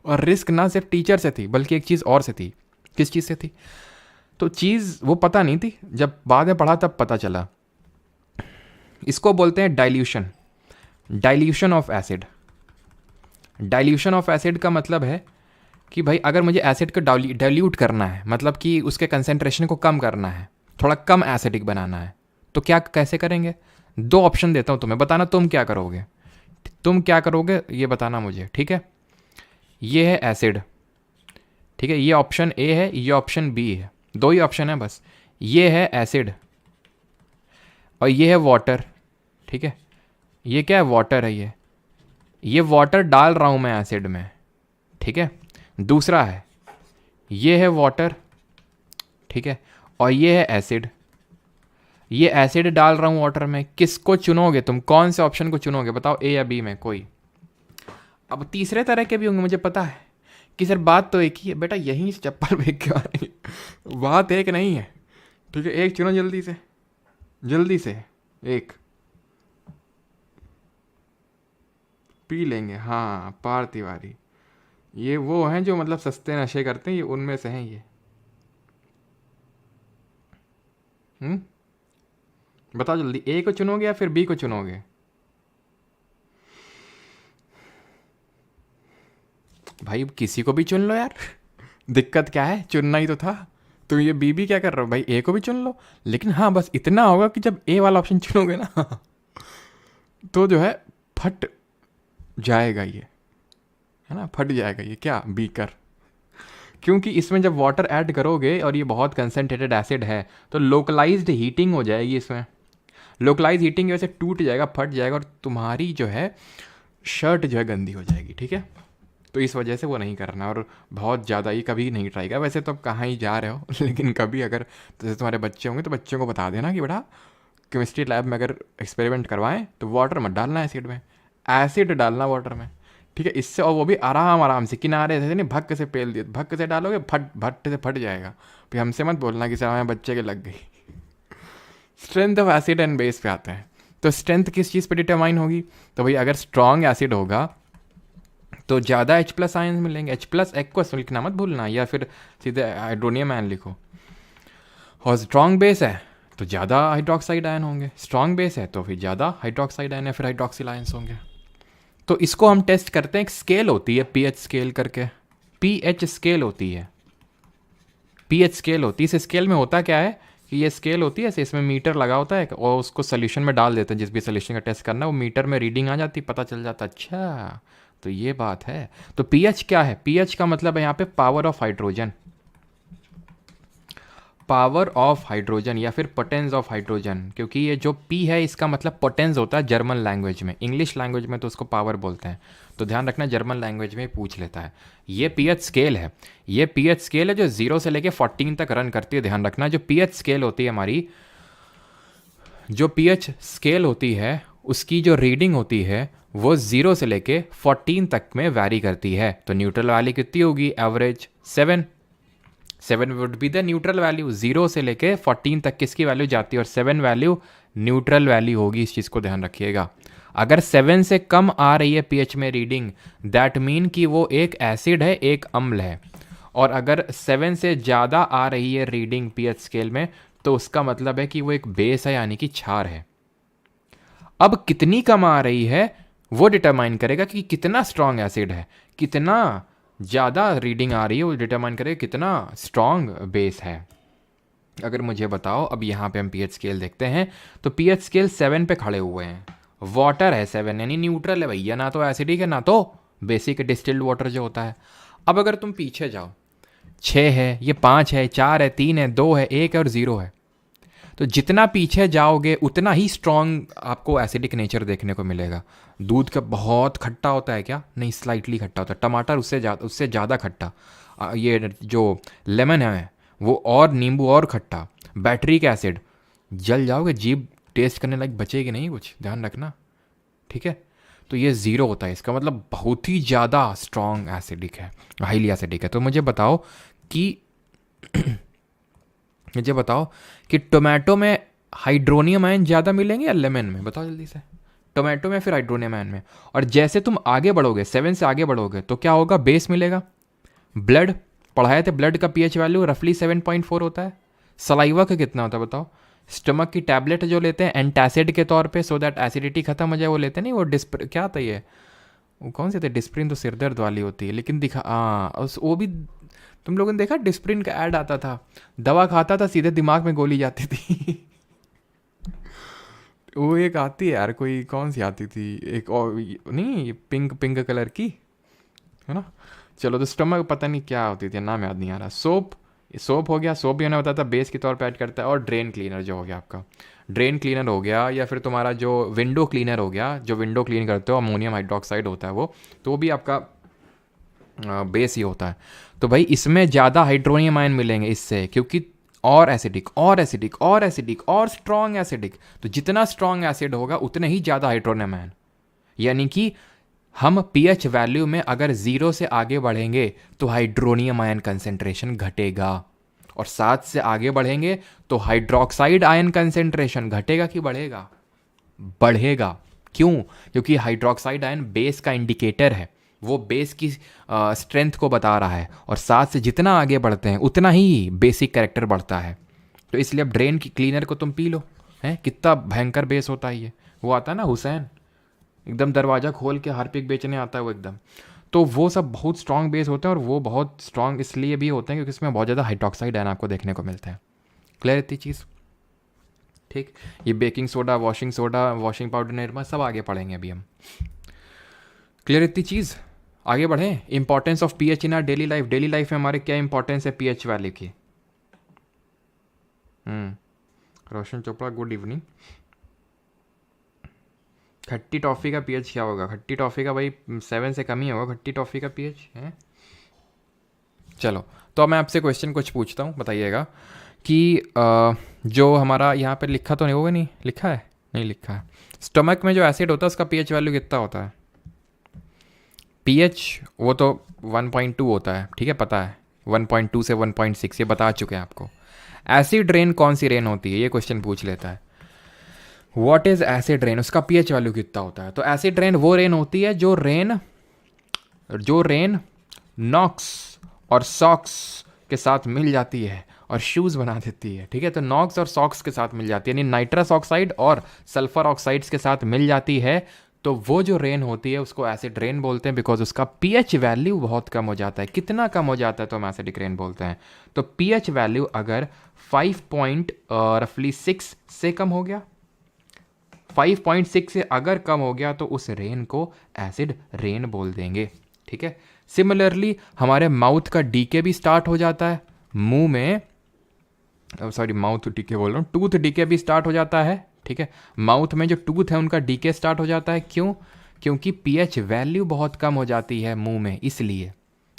और रिस्क ना सिर्फ टीचर से थी बल्कि एक चीज़ और से थी। किस चीज़ से थी, तो चीज़ वो पता नहीं थी, जब बाद में पढ़ा तब पता चला। इसको बोलते हैं dilution, dilution of acid. Dilution of acid का मतलब है कि भाई अगर मुझे एसिड को डाइल्यूट करना है, मतलब कि उसके कंसेंट्रेशन को कम करना है, थोड़ा कम एसिडिक बनाना है, तो क्या कैसे करेंगे। दो ऑप्शन देता हूँ तुम्हें, बताना तुम क्या करोगे। तुम क्या करोगे ये बताना मुझे, ठीक है। ये है एसिड, ठीक है, ये ऑप्शन ए है, ये ऑप्शन बी है, दो ही ऑप्शन है बस। ये है एसिड और ये है वाटर, ठीक है। ये क्या है, वाटर है। ये वाटर डाल रहा हूँ मैं एसिड में, ठीक है। दूसरा है, ये है वाटर, ठीक है, और ये है एसिड। ये एसिड डाल रहा हूँ वाटर में, किसको चुनोगे तुम, कौन से ऑप्शन को चुनोगे बताओ, ए या बी में कोई। अब तीसरे तरह के भी होंगे मुझे पता है कि सर बात तो एक ही है बेटा, यहीं से चप्पल फेंक के आ रही है, बात एक नहीं है, ठीक है। एक चुनो जल्दी से, जल्दी से एक पी लेंगे। हाँ पार तिवारी, ये वो हैं जो मतलब सस्ते नशे करते हैं, ये उनमें से हैं ये। बताओ जल्दी, ए को चुनोगे या फिर बी को चुनोगे। भाई किसी को भी चुन लो यार दिक्कत क्या है, चुनना ही तो था। तो ये बी क्या कर रहे हो भाई, ए को भी चुन लो। लेकिन हाँ बस इतना होगा कि जब ए वाला ऑप्शन चुनोगे ना तो जो है फट जाएगा ये, है ना, फट जाएगा ये क्या, बीकर। क्योंकि इसमें जब वाटर ऐड करोगे और ये बहुत कंसनट्रेटेड एसिड है तो लोकलाइज्ड हीटिंग हो जाएगी इसमें। लोकलाइज हीटिंग की वजह से टूट जाएगा, फट जाएगा और तुम्हारी जो है शर्ट जो है गंदी हो जाएगी, ठीक है। तो इस वजह से वो नहीं करना, और बहुत ज़्यादा ही कभी नहीं ट्राई किया। वैसे तो अब कहाँ ही जा रहे हो लेकिन कभी अगर जैसे तुम्हारे बच्चे होंगे तो बच्चों को बता देना कि बेटा केमिस्ट्री लैब में अगर एक्सपेरिमेंट करवाएं तो वाटर मत डालना एसिड में, एसिड डालना वाटर में, ठीक है। इससे, और वो भी आराम आराम से, किनारे से नहीं, भक्क से पेल दिए, भक्क से डालोगे फट भट्ट से फट जाएगा। फिर हमसे मत बोलना कि सर हमारे बच्चे के लग गई strength of acid and base पे आते हैं। तो स्ट्रेंथ किस चीज़ पे डिटरमाइन होगी, तो भाई अगर स्ट्रॉन्ग एसिड होगा तो ज़्यादा H+ आयन्स मिलेंगे, H+ एक्वस लिखना मत भूलना, या फिर सीधे हाइड्रोनियम आयन लिखो। और स्ट्रॉन्ग बेस है तो ज़्यादा हाइड्रोक्साइड आयन होंगे, स्ट्रॉन्ग बेस है तो फिर ज़्यादा हाइड्रोक्साइड आयन या फिर हाइड्रोक्सिल आयन्स होंगे। तो इसको हम टेस्ट करते हैं, एक स्केल होती है पीएच स्केल करके, पीएच स्केल होती है, पीएच स्केल होती है। इस स्केल में होता क्या है कि ये स्केल होती है, इसमें मीटर लगा होता है और उसको सोल्यूशन में डाल देते हैं, जिस भी सोल्यूशन का टेस्ट करना है वो मीटर में रीडिंग आ जाती, पता चल जाता। अच्छा तो ये बात है। तो पीएच क्या है, पीएच का मतलब है यहाँ पे power of hydrogen, power of hydrogen या फिर पोटेंस ऑफ हाइड्रोजन, क्योंकि ये जो पी है इसका मतलब पोटेंस होता है जर्मन लैंग्वेज में, इंग्लिश लैंग्वेज में तो उसको पावर बोलते हैं। तो ध्यान रखना जर्मन लैंग्वेज में पूछ लेता है। ये पीएच स्केल है, ये पीएच स्केल है जो 0 से लेके 14 तक रन करती है। ध्यान रखना जो पीएच स्केल होती है हमारी, जो पीएच स्केल होती है उसकी जो रीडिंग होती है वो 0 से लेके 14 तक में वैरी करती है। तो न्यूट्रल वैल्यू कितनी होगी, average 7 would be the neutral value. 0 से लेके 14 तक किसकी वैल्यू जाती है, और 7 वैल्यू न्यूट्रल वैल्यू होगी, इस चीज़ को ध्यान रखिएगा। अगर 7 से कम आ रही है पीएच में रीडिंग, दैट मीन कि वो एक एसिड है, एक अम्ल है। और अगर 7 से ज़्यादा आ रही है रीडिंग पीएच स्केल में, तो उसका मतलब है कि वो एक बेस है, यानी कि क्षार है। अब कितनी कम आ रही है वो डिटरमाइन करेगा कि कितना स्ट्रॉन्ग एसिड है, कितना ज़्यादा रीडिंग आ रही है वो डिटरमाइन करेगा कितना स्ट्रॉन्ग बेस है। अगर मुझे बताओ, अब यहाँ पे हम पीएच स्केल देखते हैं, तो पीएच स्केल 7 पे खड़े हुए हैं, वाटर है 7, यानी न्यूट्रल है भैया, ना तो एसिडिक है ना तो बेसिक डिस्टिल्ड वाटर जो होता है। अब अगर तुम पीछे जाओ, 6 है, ये 5 है, 4 है, 3 है, 2 है, 1 है और 0 है, तो जितना पीछे जाओगे उतना ही स्ट्रॉन्ग आपको एसिडिक नेचर देखने को मिलेगा। दूध का बहुत खट्टा होता है क्या? नहीं, स्लाइटली खट्टा होता है। टमाटर उससे ज़्यादा खट्टा। ये जो लेमन है वो और नींबू और खट्टा। बैटरिक एसिड, जल जाओगे, जीभ टेस्ट करने लायक बचेगी नहीं, कुछ ध्यान रखना, ठीक है। तो ये 0 होता है, इसका मतलब बहुत ही ज़्यादा स्ट्रॉन्ग एसिडिक है, हाईली एसिडिक है। तो मुझे बताओ कि टोमेटो में हाइड्रोनियम आयन ज़्यादा मिलेंगे या लेमन में? बताओ जल्दी से। टोमेटो में, फिर हाइड्रोनियम आयन में। और जैसे तुम आगे बढ़ोगे, 7 से आगे बढ़ोगे, तो क्या होगा? बेस मिलेगा। ब्लड पढ़ाए थे, ब्लड का पीएच वैल्यू रफली 7.4 होता है। सलाइवा का कितना होता है बताओ? स्टमक की टैबलेट जो लेते हैं एंटासिड के तौर पे, सो दैट एसिडिटी खत्म हो जाए, वो लेते हैं नहीं, वो क्या था ये, वो कौन सी थे? डिस्प्रिन तो सिरदर्द वाली होती है, लेकिन दिखा वो भी तुम लोगों ने देखा, डिस्प्रिन का ऐड आता था, दवा खाता था सीधे दिमाग में गोली जाती थी। वो एक आती है यार, कोई कौन सी आती थी, एक और नहीं, पिंक पिंक कलर की, है ना। चलो, तो स्टमक पता नहीं क्या होती थी, नाम याद नहीं आ रहा। सोप हो गया, सोप भी मैंने बताया था बेस के तौर पे ऐड करता है। और ड्रेन क्लीनर जो हो गया आपका, ड्रेन क्लीनर हो गया, या फिर तुम्हारा जो विंडो क्लीनर हो गया, जो विंडो क्लीन करते हो, अमोनियम हाइड्रोक्साइड होता है वो, तो भी आपका बेस ही होता है। तो भाई इसमें ज़्यादा हाइड्रोनियम आयन मिलेंगे इससे, क्योंकि और एसिडिक और एसिडिक और एसिडिक और स्ट्रॉन्ग एसिडिक, तो जितना स्ट्रॉन्ग एसिड होगा उतने ही ज़्यादा हाइड्रोनियम आयन। यानी कि हम पीएच वैल्यू में अगर 0 से आगे बढ़ेंगे तो हाइड्रोनियम आयन कंसेंट्रेशन घटेगा, और 7 से आगे बढ़ेंगे तो हाइड्रोक्साइड आयन कंसेंट्रेशन घटेगा कि बढ़ेगा? बढ़ेगा। क्यों? क्योंकि हाइड्रोक्साइड आयन बेस का इंडिकेटर है, वो बेस की स्ट्रेंथ को बता रहा है, और 7 से जितना आगे बढ़ते हैं उतना ही बेसिक कैरेक्टर बढ़ता है। तो इसलिए अब ड्रेन की क्लीनर को तुम पी लो, हैं कितना भयंकर बेस होता है ये। वो आता है ना हुसैन, एकदम दरवाज़ा खोल के हार्पिक बेचने आता है वो एकदम। तो वो सब बहुत स्ट्रॉन्ग बेस होते हैं, और वो बहुत स्ट्रॉन्ग इसलिए भी होते हैं क्योंकि इसमें बहुत ज़्यादा हाइड्रोक्साइड आयन आपको देखने को मिलते हैं। क्लियर इतनी चीज़? ठीक। ये baking soda, washing powder, Nirma सब आगे पढ़ेंगे अभी हम। क्लियर इतनी चीज़? आगे बढ़ें। Importance of pH in are daily life. Daily life में हमारे क्या इंपॉर्टेंस है पीएच वैल्यू की? रोशन चोपड़ा, गुड इवनिंग। खट्टी टॉफ़ी का पीएच क्या होगा? खट्टी टॉफ़ी का भाई 7 से कम ही होगा खट्टी टॉफ़ी का पीएच है। चलो, तो अब मैं आपसे क्वेश्चन कुछ पूछता हूँ, बताइएगा कि जो हमारा यहाँ पे लिखा तो नहीं होगा, नहीं लिखा है, नहीं लिखा है। स्टमक में जो एसिड होता है उसका पीएच वैल्यू कितना होता है? पीएच वो तो 1.2 होता है, ठीक है, पता है, 1.2 से 1.6 ये बता चुके हैं आपको। एसिड रेन कौन सी रेन होती है, ये क्वेश्चन पूछ लेता है। व्हाट इज एसिड रेन, उसका पीएच वैल्यू कितना होता है? तो एसिड रेन वो रेन होती है जो रेन नॉक्स और सॉक्स के साथ मिल जाती है और शूज़ बना देती है, ठीक है। तो नॉक्स और सॉक्स के साथ मिल जाती है, यानी नाइट्रस ऑक्साइड और सल्फर ऑक्साइड्स के साथ मिल जाती है, तो वो जो रेन होती है उसको एसिड रेन बोलते हैं, बिकॉज उसका पीएच वैल्यू बहुत कम हो जाता है। कितना कम हो जाता है तो हम एसिडिक रेन बोलते हैं? तो पीएच वैल्यू अगर 5.6 से कम हो गया, 5.6 से अगर कम हो गया, तो उस रेन को एसिड रेन बोल देंगे, ठीक है। सिमिलरली हमारे माउथ का डीके भी स्टार्ट हो जाता है, मुंह में, सॉरी माउथ डीके बोल रहा हूँ, टूथ डीके भी स्टार्ट हो जाता है, ठीक है। माउथ में जो टूथ है उनका डीके स्टार्ट हो जाता है। क्यों? क्योंकि पीएच वैल्यू बहुत कम हो जाती है मुंह में। इसलिए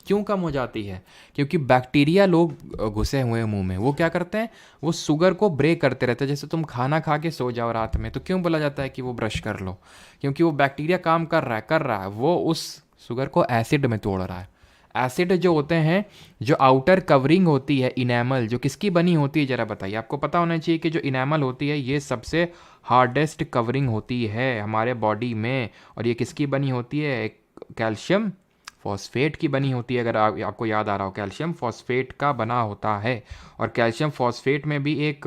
क्यों कम हो जाती है? क्योंकि बैक्टीरिया लोग घुसे हुए हैं मुंह में, वो क्या करते हैं, वो शुगर को ब्रेक करते रहते हैं। जैसे तुम खाना खा के सो जाओ रात में, तो क्यों बोला जाता है कि वो ब्रश कर लो? क्योंकि वो बैक्टीरिया काम कर रहा है, वो उस शुगर को एसिड में तोड़ रहा है। एसिड जो होते हैं, जो आउटर कवरिंग होती है इनेमल, जो किसकी बनी होती है ज़रा बताइए। आपको पता होना चाहिए कि जो इनेमल होती है ये सबसे हार्डेस्ट कवरिंग होती है हमारे बॉडी में, और ये किसकी बनी होती है? कैल्शियम फॉस्फेट की बनी होती है। अगर आपको याद आ रहा हो, कैल्शियम फॉस्फेट का बना होता है। और कैल्शियम फॉस्फेट में भी एक,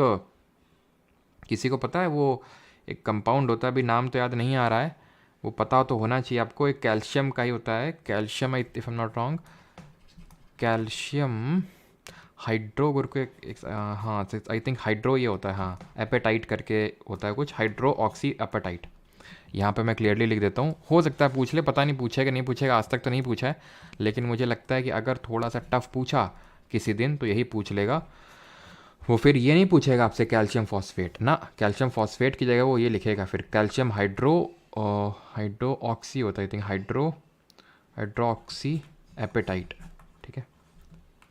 किसी को पता है वो एक कंपाउंड होता है, अभी नाम तो याद नहीं आ रहा है, वो पता तो होना चाहिए आपको, एक कैल्शियम का ही होता है, calcium if I am not wrong, calcium hydro करके हाँ आई थिंक हाइड्रो ये होता है, हाँ एपेटाइट करके होता है कुछ, हाइड्रो ऑक्सी एपेटाइट। यहाँ पे मैं क्लियरली लिख देता हूँ, हो सकता है पूछ ले, पता नहीं पूछेगा नहीं पूछेगा, आज तक तो नहीं पूछा है, लेकिन मुझे लगता है कि अगर थोड़ा सा टफ पूछा किसी दिन तो यही पूछ लेगा वो। फिर ये नहीं पूछेगा आपसे कैल्शियम फॉस्फेट ना, कैल्शियम फॉस्फेट की जगह वो ये लिखेगा फिर कैल्शियम हाइड्रो ऑक्सी होता है, I think hydro oxy apatite, ठीक है,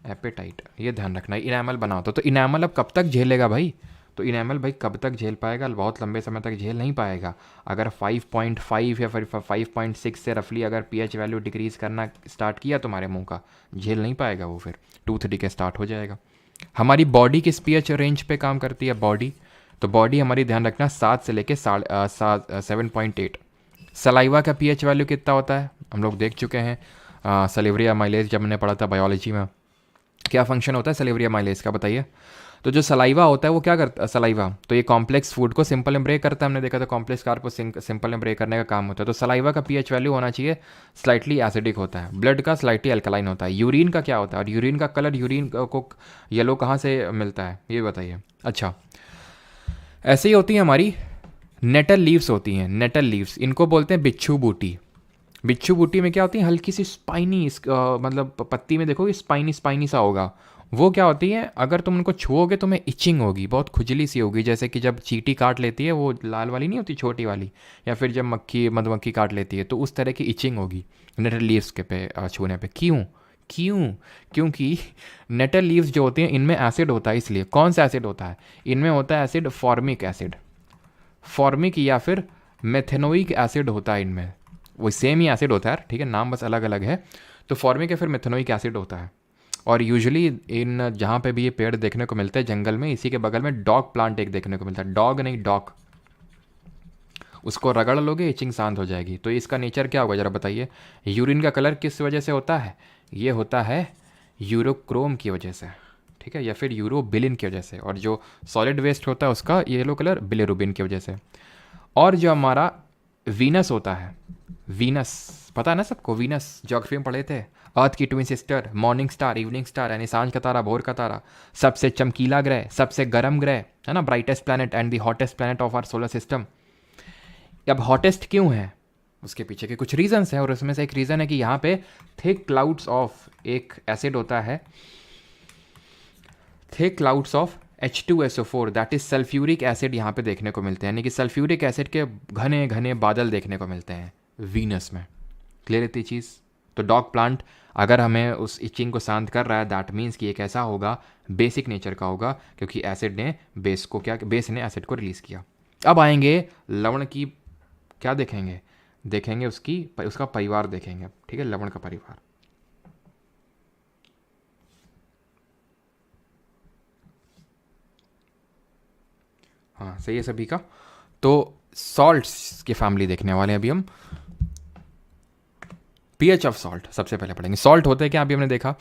एपेटाइट, ये ध्यान रखना है। इनेमल बना होता तो इनेमल अब कब तक झेलेगा भाई? तो इनेमल भाई कब तक झेल पाएगा? बहुत लंबे समय तक झेल नहीं पाएगा। अगर 5.5 या फिर 5.6 से रफली अगर पीएच वैल्यू डिक्रीज करना स्टार्ट किया तुम्हारे मुंह का, झेल नहीं पाएगा वो, फिर टूथ डिके स्टार्ट हो जाएगा। हमारी बॉडी किस पीएच रेंज पे काम करती है? बॉडी, तो बॉडी हमारी ध्यान रखना 7 से लेके 7.8। सलाइवा का पीएच वैल्यू कितना होता है? हम लोग देख चुके हैं सलिवरी अमाइलेज जब हमने पढ़ा था बायोलॉजी में। क्या फंक्शन होता है सलिवरी अमाइलेज का बताइए। तो जो सलाइवा होता है वो क्या करता है? सलाइवा तो ये कॉम्प्लेक्स फूड को सिंपल में ब्रेक करता है, हमने देखा था कॉम्प्लेक्स कार्ब को सिंपल में ब्रेक करने का काम होता है। तो सलाइवा का पीएच वैल्यू होना चाहिए स्लाइटली एसिडिक होता है, ब्लड का स्लाइटली अल्कलाइन होता है। यूरिन का क्या होता है? और यूरिन का कलर, यूरिन को येलो कहाँ से मिलता है ये बताइए। अच्छा, ऐसे ही होती है हमारी नेटल लीव्स होती हैं, नेटल लीव्स, इनको बोलते हैं बिच्छू बूटी। बिच्छू बूटी में क्या होती है? हल्की सी स्पाइनी, मतलब पत्ती में देखोगे स्पाइनी स्पाइनी सा होगा, वो क्या होती है? अगर तुम उनको छुओगे तुम्हें इचिंग होगी, बहुत खुजली सी होगी, जैसे कि जब चींटी काट लेती है, वो लाल वाली नहीं होती छोटी वाली, या फिर जब मधुमक्खी काट लेती है, तो उस तरह की इचिंग होगी नेटल लीव्स के पे छूने पे। क्यों? क्योंकि नेटल लीव्स जो होती हैं इनमें एसिड होता है, इसलिए। कौन सा एसिड होता है इनमें? होता है एसिड फॉर्मिक एसिड, फॉर्मिक या फिर मेथेनोइक एसिड होता है इनमें। वो सेम ही एसिड होता है, ठीक है, नाम बस अलग अलग है। तो फॉर्मिक या फिर मेथेनोइक एसिड होता है। और यूजुअली इन जहाँ पे भी ये पेड़ देखने को मिलते हैं जंगल में, इसी के बगल में डॉग प्लांट एक देखने को मिलता है, डॉग नहीं डॉग, उसको रगड़ लोगे इचिंग शांत हो जाएगी। तो इसका नेचर क्या होगा ज़रा बताइए। यूरिन का कलर किस वजह से होता है? ये होता है यूरोक्रोम की वजह से, ठीक है, या फिर यूरोबिलिन की वजह से। और जो सॉलिड वेस्ट होता है उसका येलो कलर बिलिरुबिन की वजह से। और जो हमारा वीनस होता है, वीनस पता है ना सबको, वीनस ज्योग्राफी में पढ़े थे, अर्थ की twin sister, morning star, evening star, यानी सांझ का तारा, भोर का तारा, सबसे चमकीला ग्रह, सबसे गर्म ग्रह है ना, brightest planet and the hottest planet of our solar system. अब हॉटेस्ट क्यों है? उसके पीछे के कुछ रीजंस हैं, और उसमें से एक रीज़न है कि यहाँ पे थिक क्लाउड्स ऑफ एक एसिड होता है, thick clouds of H2SO4 that is sulphuric acid यहाँ पे देखने को मिलते हैं, यानी कि सल्फ्यूरिक एसिड के घने घने बादल देखने को मिलते हैं वीनस में। क्लियर इतनी चीज़? तो डॉग प्लांट अगर हमें उस इचिंग को शांत कर रहा है, दैट मीन्स कि ये कैसा होगा? बेसिक नेचर का होगा, क्योंकि एसिड ने बेस को क्या, बेस ने एसिड को रिलीज़ किया। अब आएंगे लवण की, क्या देखेंगे? देखेंगे उसका परिवार देखेंगे, ठीक है, लवण का परिवार। हाँ सही है सभी का। तो सॉल्ट्स की फैमिली देखने वाले हैं अभी हम। पीएच ऑफ सॉल्ट सबसे पहले पढ़ेंगे। सॉल्ट होते हैं क्या? अभी हमने देखा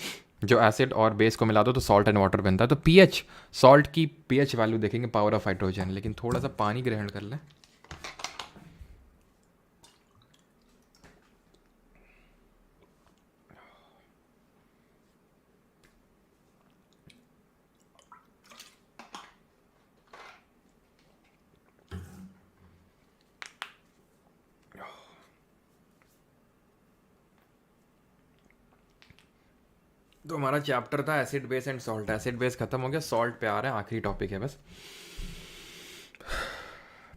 जो एसिड और बेस को मिला दो तो सॉल्ट एंड वाटर बनता है। तो पीएच, सॉल्ट की पीएच वैल्यू देखेंगे, पावर ऑफ हाइड्रोजन। लेकिन थोड़ा सा पानी ग्रहण कर लें। तो हमारा चैप्टर था acid base and salt, acid base खत्म हो गया, सॉल्ट पे आ रहे हैं, आखिरी टॉपिक है बस।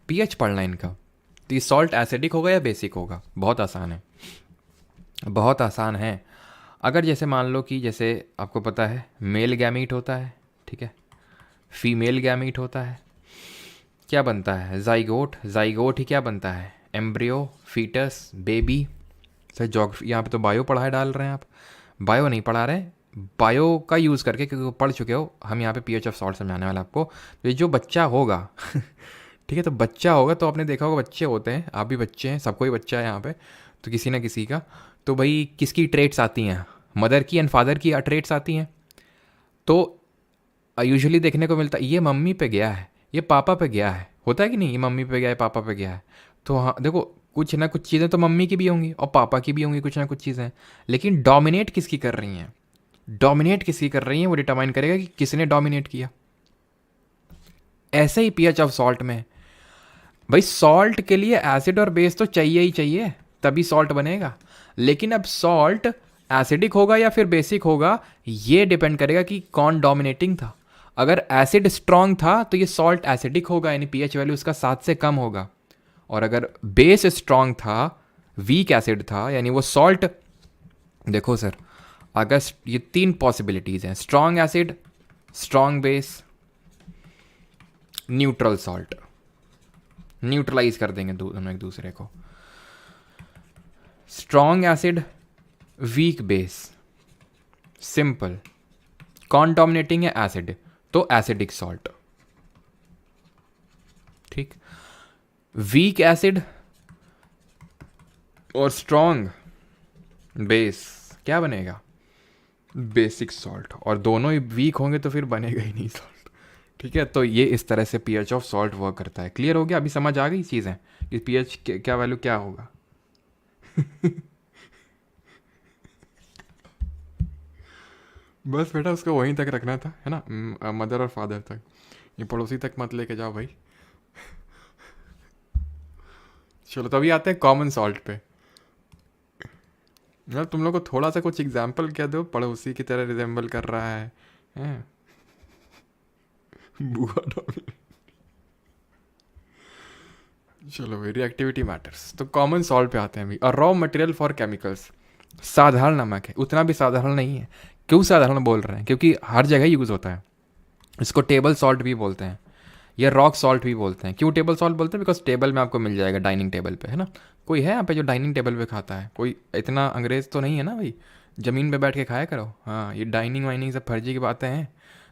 पीएच पढ़ना इनका। तो ये सॉल्ट एसिडिक होगा या बेसिक होगा? बहुत आसान है, बहुत आसान है। अगर जैसे मान लो कि जैसे आपको पता है मेल गैमीट होता है, ठीक है, फीमेल गैमीट होता है, क्या बनता है? जाइगोट, जाइगोट ही क्या बनता है? Embryo, foetus, baby. Sir geography यहाँ पे तो बायो पढ़ाई डाल रहे हैं आप। बायो नहीं पढ़ा रहे, बायो का यूज़ करके, क्योंकि वो पढ़ चुके हो, हम यहाँ पे पीएच ऑफ सॉल्ट समझाने वाला आपको। तो ये जो बच्चा होगा ठीक है, तो बच्चा होगा तो आपने देखा होगा बच्चे होते हैं, आप भी बच्चे हैं, सबको ही बच्चा है यहाँ पे, तो किसी ना किसी का। तो भाई किसकी ट्रेट्स आती हैं, मदर की एंड फादर की ट्रेट्स आती हैं। तो यूजुअली देखने को मिलता है ये मम्मी पे गया है, ये पापा पे गया है, होता है कि नहीं, ये मम्मी पे गया है, पापा पे गया है। तो हाँ देखो, कुछ ना कुछ चीज़ें तो मम्मी की भी होंगी और पापा की भी होंगी, कुछ ना कुछ चीज़ें, लेकिन डोमिनेट किसकी कर रही हैं, डोमिनेट किसकी कर रही हैं, वो डिटरमाइन करेगा कि किसने डोमिनेट किया। ऐसे ही पीएच ऑफ सॉल्ट में भाई, सॉल्ट के लिए एसिड और बेस तो चाहिए ही चाहिए, तभी सॉल्ट बनेगा। लेकिन अब सॉल्ट एसिडिक होगा या फिर बेसिक होगा, ये डिपेंड करेगा कि कौन डोमिनेटिंग था। अगर एसिड स्ट्रांग था तो ये सॉल्ट एसिडिक होगा, यानी पीएच वैल्यू उसका 7 से कम होगा। और अगर बेस स्ट्रांग था, वीक एसिड था, यानी वो सॉल्ट, देखो सर, अगर ये 3 पॉसिबिलिटीज़ हैं, strong acid, strong base, neutral salt, neutralise कर देंगे दोनों एक दूसरे को। Strong acid, weak base, simple. कौन डोमिनेटिंग है, एसिड, तो एसिडिक सॉल्ट। ठीक, वीक एसिड और स्ट्रांग बेस, क्या बनेगा, बेसिक सॉल्ट। और दोनों ही वीक होंगे तो फिर बनेगा ही नहीं सॉल्ट। ठीक है, तो ये इस तरह से पीएच ऑफ सॉल्ट वर्क करता है। क्लियर हो गया, अभी समझ आ गई चीज़ें कि पीएच क्या वैल्यू क्या होगा। बस बेटा उसको वहीं तक रखना था, है ना, मदर और फादर तक, ये पड़ोसी तक मत लेके जाओ भाई। चलो तो अभी आते हैं कॉमन सॉल्ट पे। यार तुम लोग को थोड़ा सा कुछ एग्जाम्पल क्या दो, पड़ोसी की तरह रिजेंबल कर रहा है, हैं? बुआ डॉग। चलो भाई, रिएक्टिविटी मैटर्स। तो कॉमन सॉल्ट पे आते हैं अभी। और रॉ मटेरियल फॉर केमिकल्स, साधारण नमक है, उतना भी साधारण नहीं है। क्यों साधारण बोल रहे हैं, क्योंकि हर जगह यूज़ होता है। इसको टेबल सॉल्ट भी बोलते हैं या रॉक सॉल्ट भी बोलते हैं। क्यों टेबल सॉल्ट बोलते हैं, बिकॉज टेबल में आपको मिल जाएगा, डाइनिंग टेबल पे, है ना। कोई है यहाँ पे जो डाइनिंग टेबल पे खाता है, कोई इतना अंग्रेज तो नहीं है ना भाई, ज़मीन पे बैठ के खाया करो। हाँ, ये डाइनिंग वाइनिंग सब फर्जी की बातें हैं।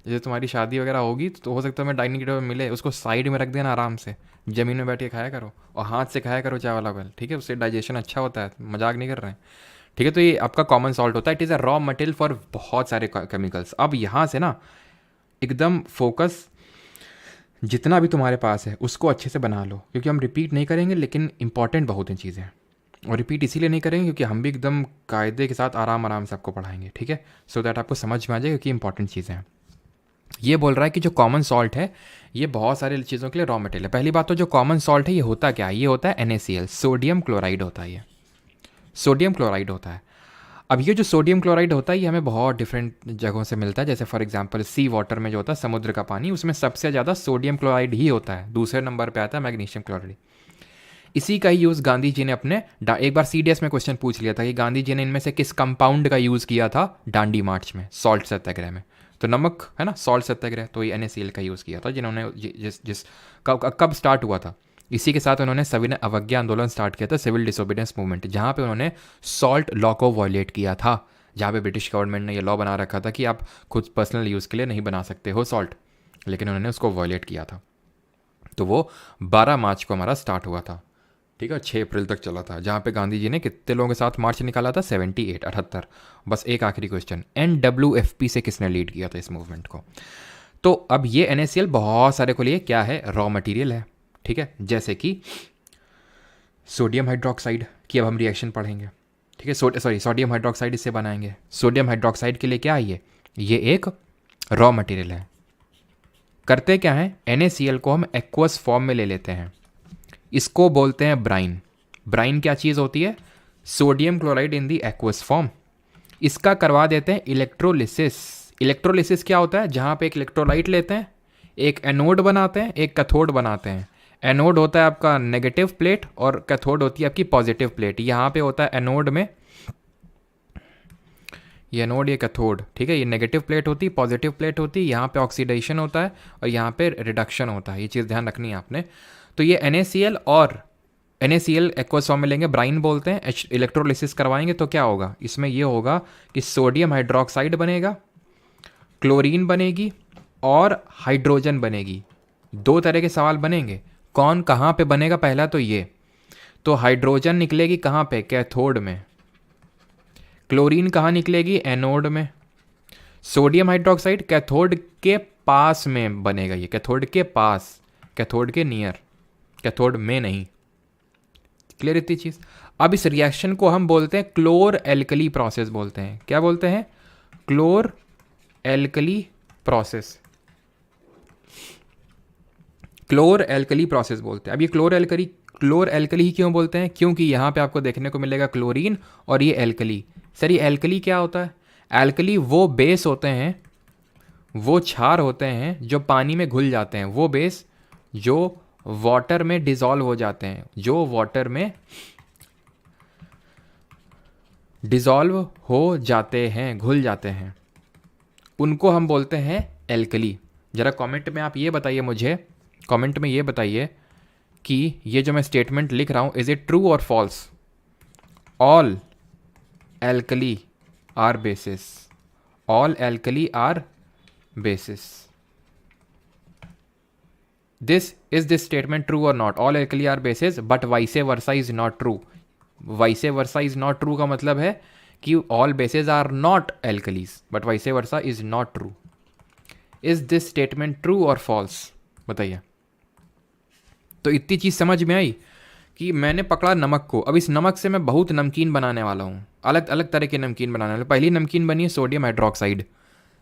जैसे तुम्हारी शादी वगैरह होगी तो हो सकता है मैं डाइनिंग टेबल मिले, उसको साइड में रख देना, आराम से ज़मीन में बैठ के खाया करो और हाथ से खाया करो चाय वाला बेल, ठीक है, उससे डाइजेशन अच्छा होता है, मजाक नहीं कर रहे हैं। ठीक है, तो ये आपका कॉमन सॉल्ट होता है। It is a raw material for बहुत सारे केमिकल्स। अब यहाँ से ना एकदम फोकस, जितना भी तुम्हारे पास है उसको अच्छे से बना लो, क्योंकि हम रिपीट नहीं करेंगे, लेकिन इंपॉर्टेंट बहुत हैं चीज़ें। और रिपीट इसीलिए नहीं करेंगे क्योंकि हम भी एकदम कायदे के साथ आराम आराम से आपको पढ़ाएंगे, ठीक है, सो दैट आपको समझ में आ जाए, क्योंकि इंपॉर्टेंट चीज़ें हैं। ये बोल रहा है कि जो कॉमन सॉल्ट है ये बहुत सारे चीज़ों के लिए रॉ मटेरियल है। पहली बात तो जो कॉमन सॉल्ट है ये होता क्या है, ये होता है NaCl, सोडियम क्लोराइड होता है, ये सोडियम क्लोराइड होता है। अब ये जो सोडियम क्लोराइड होता है ये हमें बहुत डिफरेंट जगहों से मिलता है। जैसे फॉर एग्जांपल सी वाटर में जो होता है, समुद्र का पानी, उसमें सबसे ज़्यादा सोडियम क्लोराइड ही होता है। दूसरे नंबर पे आता है मैग्नीशियम क्लोराइड। इसी का ही यूज़ गांधी जी ने अपने एक बार CDS में क्वेश्चन पूछ लिया था कि गांधी जी ने इनमें से किस कंपाउंड का यूज़ किया था दांडी मार्च में, सॉल्ट सत्याग्रह में। तो नमक है ना, सॉल्ट सत्याग्रह, तो ये NaCl का यूज़ किया था, जिन्होंने जिस कब स्टार्ट हुआ था, इसी के साथ उन्होंने सविनय अवज्ञा आंदोलन स्टार्ट किया था, सिविल डिसोबीडियंस मूवमेंट, जहाँ पे उन्होंने सॉल्ट लॉ को वॉयलेट किया था, जहाँ पे ब्रिटिश गवर्नमेंट ने ये लॉ बना रखा था कि आप खुद पर्सनल यूज़ के लिए नहीं बना सकते हो सॉल्ट, लेकिन उन्होंने उसको वॉयलेट किया था। तो वो 12 मार्च को हमारा स्टार्ट हुआ था, ठीक है, 6 अप्रैल तक चला था, जहाँ पे गांधी जी ने कितने लोगों के साथ मार्च निकाला था, 78। बस एक आखिरी क्वेश्चन, NWFP से किसने लीड किया था इस मूवमेंट को। तो अब ये NaCl बहुत सारे को लिए क्या है, रॉ मटेरियल है, ठीक है। जैसे कि सोडियम हाइड्रोक्साइड की अब हम रिएक्शन पढ़ेंगे, ठीक है, सोडियम हाइड्रोक्साइड इससे बनाएंगे। सोडियम हाइड्रोक्साइड के लिए क्या है ये एक रॉ मटेरियल है। करते क्या है, NaCl को हम एक्वस फॉर्म में ले लेते हैं, इसको बोलते हैं ब्राइन। ब्राइन क्या चीज़ होती है, sodium chloride in the aqueous form. इसका करवा देते हैं इलेक्ट्रोलिसिस। इलेक्ट्रोलिसिस क्या होता है, जहाँ पे एक इलेक्ट्रोलाइट लेते हैं, एक एनोड बनाते हैं, एक कैथोड बनाते हैं। एनोड होता है आपका नेगेटिव प्लेट और कैथोड होती है आपकी पॉजिटिव प्लेट। यहाँ पे होता है एनोड में ये एनोड, ये कैथोड, ठीक है, ये नेगेटिव प्लेट होती है, पॉजिटिव प्लेट होती है, यहाँ पे ऑक्सीडेशन होता है और यहाँ पे रिडक्शन होता है। ये चीज़ ध्यान रखनी है आपने। तो ये NaCl और NaCl एक्वस फॉर्म में लेंगे, ब्राइन बोलते हैं, इलेक्ट्रोलिसिस करवाएंगे तो क्या होगा, इसमें ये होगा कि सोडियम हाइड्रोक्साइड बनेगा, क्लोरीन बनेगी और हाइड्रोजन बनेगी। दो तरह के सवाल बनेंगे, कौन कहाँ पे बनेगा, पहला तो ये, तो हाइड्रोजन निकलेगी कहाँ पे, कैथोड में, क्लोरीन कहाँ निकलेगी, एनोड में, सोडियम हाइड्रोक्साइड कैथोड के पास में बनेगा, ये कैथोड के पास, कैथोड के नियर, कैथोड में नहीं। क्लियर इतनी चीज। अब इस रिएक्शन को हम बोलते हैं क्लोर एल्कली प्रोसेस बोलते हैं। क्या बोलते हैं, क्लोर एल्कली प्रोसेस, क्लोर एल्कली प्रोसेस बोलते हैं। अब ये क्लोर एल्कली ही क्यों बोलते हैं, क्योंकि यहां पे आपको देखने को मिलेगा क्लोरीन और ये एल्कली। सर ये एल्कली क्या होता है, एल्कली वो बेस होते हैं, वो क्षार होते हैं जो पानी में घुल जाते हैं, वो बेस जो वाटर में डिसॉल्व हो जाते हैं, जो वाटर में डिसॉल्व हो जाते हैं, घुल जाते हैं, उनको हम बोलते हैं एल्कली। जरा कमेंट में आप ये बताइए, मुझे कमेंट में ये बताइए कि ये जो मैं स्टेटमेंट लिख रहा हूं, इज इट ट्रू और false. All alkali are bases, all alkali are bases, is this statement true or not, all alkali are bases but vice versa is not true। vice versa is not true का मतलब है कि all bases are not alkalis but vice versa is not true। is this statement true or false, बताइए। तो इतनी चीज समझ में आई कि मैंने पकड़ा नमक को, अब इस नमक से मैं बहुत नमकीन बनाने वाला हूँ, अलग अलग तरह के नमकीन बनाने वाला। पहली नमकीन बनी है सोडियम हाइड्रोक्साइड,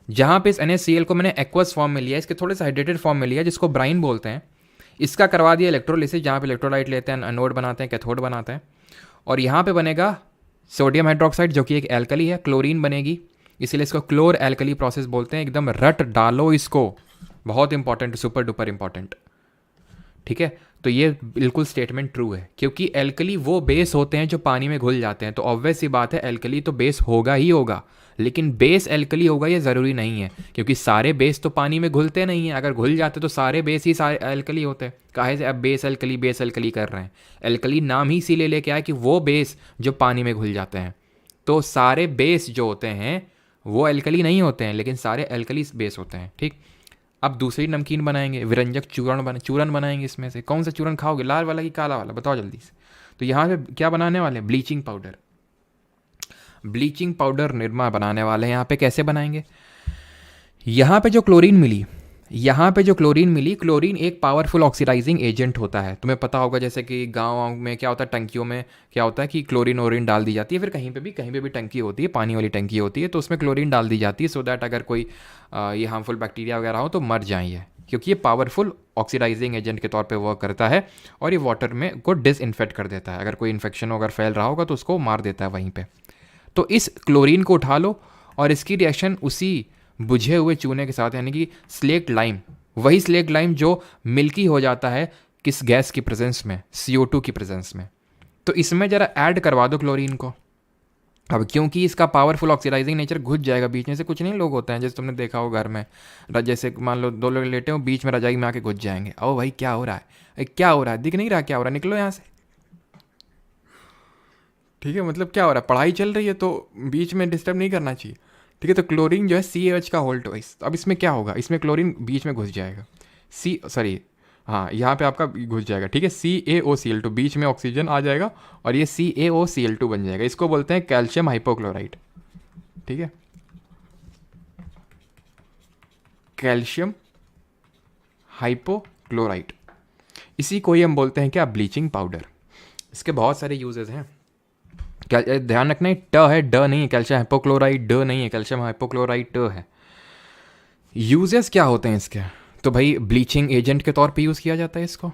जहाँ पे इस NaCl को मैंने एक्वस फॉर्म में लिया, इसके थोड़े से हाइड्रेटेड फॉर्म में लिया, जिसको ब्राइन बोलते हैं। इसका करवा दिया इलेक्ट्रोलिसिस, जहाँ पे इलेक्ट्रोलाइट लेते हैं, एनोड बनाते हैं, कैथोड बनाते हैं, और यहाँ पे बनेगा सोडियम हाइड्रोक्साइड जो कि एक एल्कली है, क्लोरीन बनेगी, इसीलिए इसको क्लोर एल्कली प्रोसेस बोलते हैं। एकदम रट डालो इसको, बहुत इंपॉर्टेंट, सुपर डुपर इंपॉर्टेंट। ठीक है, तो ये बिल्कुल स्टेटमेंट ट्रू है, क्योंकि एल्कली वो बेस होते हैं जो पानी में घुल जाते हैं, तो ऑब्वियस सी बात है एल्कली तो बेस होगा ही होगा, लेकिन बेस एल्कली होगा ये ज़रूरी नहीं है, क्योंकि सारे बेस तो पानी में घुलते नहीं हैं। अगर घुल जाते तो सारे बेस ही सारे एल्कली होते हैं। काहे से अब बेस एल्कली कर रहे हैं, एल्कली नाम ही इसीलिए लेके आया कि वो बेस जो पानी में घुल जाते हैं। तो सारे बेस जो होते हैं वो एल्कली नहीं होते हैं, लेकिन सारे एल्कली बेस होते हैं। ठीक, अब दूसरी नमकीन बनाएंगे, विरंजक चूरण बनाएंगे। इसमें से कौन सा चूरण खाओगे, लाल वाला कि काला वाला, बताओ जल्दी से। तो यहाँ पे क्या बनाने वाले हैं, bleaching powder, bleaching powder Nirma बनाने वाले हैं। यहाँ पे कैसे बनाएंगे, यहाँ पे जो क्लोरीन मिली, यहाँ पे जो क्लोरीन मिली, क्लोरीन एक पावरफुल ऑक्सीडाइजिंग एजेंट होता है। तुम्हें पता होगा जैसे कि गाँव में क्या होता है, टंकियों में क्या होता है कि क्लोरीन ओरिन डाल दी जाती है, फिर कहीं पे भी टंकी होती है, पानी वाली टंकी होती है, तो उसमें क्लोरीन डाल दी जाती है, सो दैट अगर कोई ये हार्मफुल बैक्टीरिया वगैरह हो तो मर जाएंगे, क्योंकि ये पावरफुल ऑक्सीडाइजिंग एजेंट के तौर पे वर्क करता है और ये वाटर में को डिसइंफेक्ट कर देता है। अगर कोई इन्फेक्शन अगर फैल रहा होगा तो उसको मार देता है वहीं पे। तो इस क्लोरीन को उठा लो और इसकी रिएक्शन उसी बुझे हुए चूने के साथ, यानी कि स्लेक्ट लाइम, वही स्लेक्ट लाइम जो मिल्की हो जाता है किस गैस की प्रेजेंस में, CO2 की प्रेजेंस में। तो इसमें ज़रा ऐड करवा दो क्लोरीन को। अब क्योंकि इसका पावरफुल ऑक्सीडाइजिंग नेचर घुस जाएगा बीच में से, कुछ नहीं लोग होते हैं जैसे तुमने देखा हो घर में, जैसे मान लो दो लोग लेटे हो, बीच में रजाई में आके घुस जाएंगे। ओ भाई क्या हो रहा है, क्या हो रहा है, दिख नहीं रहा क्या हो रहा है, निकलो यहाँ से। ठीक है, मतलब क्या हो रहा है, पढ़ाई चल रही है तो बीच में डिस्टर्ब नहीं करना चाहिए। ठीक है, तो क्लोरीन जो है CaH का होल्ड वाइस, अब इसमें क्या होगा, इसमें क्लोरीन बीच में घुस जाएगा, हाँ यहाँ पे आपका घुस जाएगा। ठीक है, CaOCl2, बीच में ऑक्सीजन आ जाएगा और ये CaOCl2 बन जाएगा। इसको बोलते हैं कैल्शियम हाइपोक्लोराइड। ठीक है, कैल्शियम हाइपोक्लोराइड, इसी को ही हम बोलते हैं क्या, ब्लीचिंग पाउडर। इसके बहुत सारे यूजेस हैं, क्या ध्यान रखना है, ट है, ड नहीं है, कैल्शियम हाइपोक्लोराइड ड नहीं है, कैल्शियम हाइपोक्लोराइड ट है। यूजेस क्या होते हैं इसके, तो भाई ब्लीचिंग एजेंट के तौर पे यूज़ किया जाता है इसको।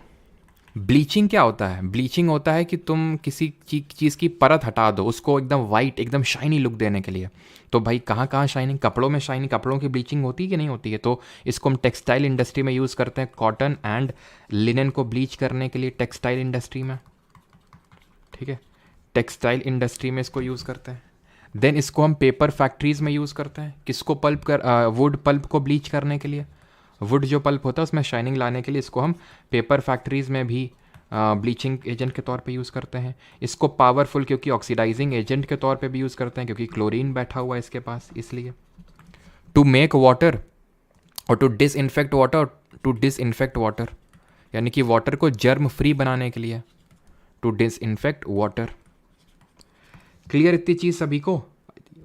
ब्लीचिंग क्या होता है, ब्लीचिंग होता है कि तुम किसी चीज़ की परत हटा दो, उसको एकदम वाइट, एकदम शाइनी लुक देने के लिए। तो भाई कहाँ कहाँ शाइनिंग, कपड़ों में शाइनिंग, कपड़ों की ब्लीचिंग होती है कि नहीं होती है, तो इसको हम टेक्सटाइल इंडस्ट्री में यूज़ करते हैं, कॉटन एंड लिनन को ब्लीच करने के लिए टेक्सटाइल इंडस्ट्री में। ठीक है, टेक्सटाइल इंडस्ट्री में इसको यूज़ करते हैं। देन इसको हम पेपर फैक्ट्रीज में यूज़ करते हैं, किसको वुड पल्प को ब्लीच करने के लिए, वुड जो पल्प होता है उसमें शाइनिंग लाने के लिए इसको हम पेपर फैक्ट्रीज में भी ब्लीचिंग एजेंट के तौर पे यूज़ करते हैं। इसको पावरफुल क्योंकि ऑक्सीडाइजिंग एजेंट के तौर पे भी यूज़ करते हैं क्योंकि क्लोरीन बैठा हुआ है इसके पास, इसलिए। टू मेक वाटर और to disinfect water, to disinfect water यानी कि वाटर को जर्म फ्री बनाने के लिए, टू डिसइंफेक्ट वाटर। क्लियर इतनी चीज़ सभी को?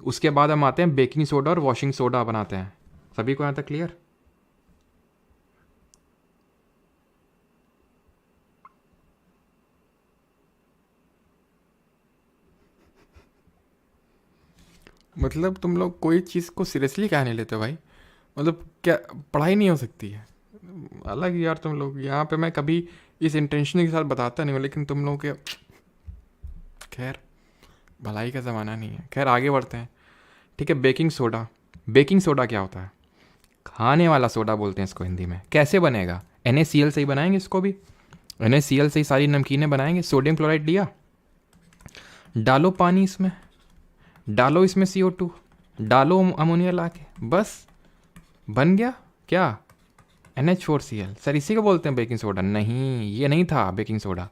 उसके बाद हम आते हैं बेकिंग सोडा और वॉशिंग सोडा बनाते हैं। सभी को यहाँ तक क्लियर? मतलब तुम लोग कोई चीज़ को सीरियसली क्या नहीं लेते भाई? मतलब क्या पढ़ाई नहीं हो सकती है? अलग यार तुम लोग। यहाँ पे मैं कभी इस इंटेंशन के साथ बताता नहीं हूँ, लेकिन तुम लोग के खैर भलाई का ज़माना नहीं है। खैर आगे बढ़ते हैं। ठीक है, बेकिंग सोडा। बेकिंग सोडा क्या होता है? खाने वाला सोडा बोलते हैं इसको हिंदी में। कैसे बनेगा? NaCl से ही बनाएंगे इसको भी। NaCl से ही सारी नमकीनें बनाएंगे। सोडियम क्लोराइड लिया, डालो पानी इसमें, डालो इसमें CO2, डालो अमोनिया ला के, बस बन गया क्या? NH4Cl। सर इसी को बोलते हैं बेकिंग सोडा? नहीं, ये नहीं था बेकिंग सोडा,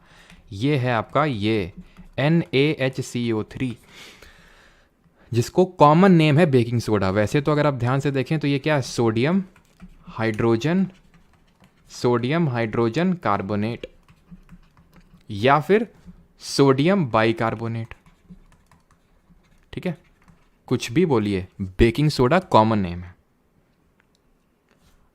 ये है आपका ये NaHCO3, जिसको कॉमन नेम है बेकिंग सोडा। वैसे तो अगर आप ध्यान से देखें तो ये क्या है? सोडियम हाइड्रोजन कार्बोनेट या फिर सोडियम बाइकार्बोनेट। ठीक है, कुछ भी बोलिए, बेकिंग सोडा कॉमन नेम है।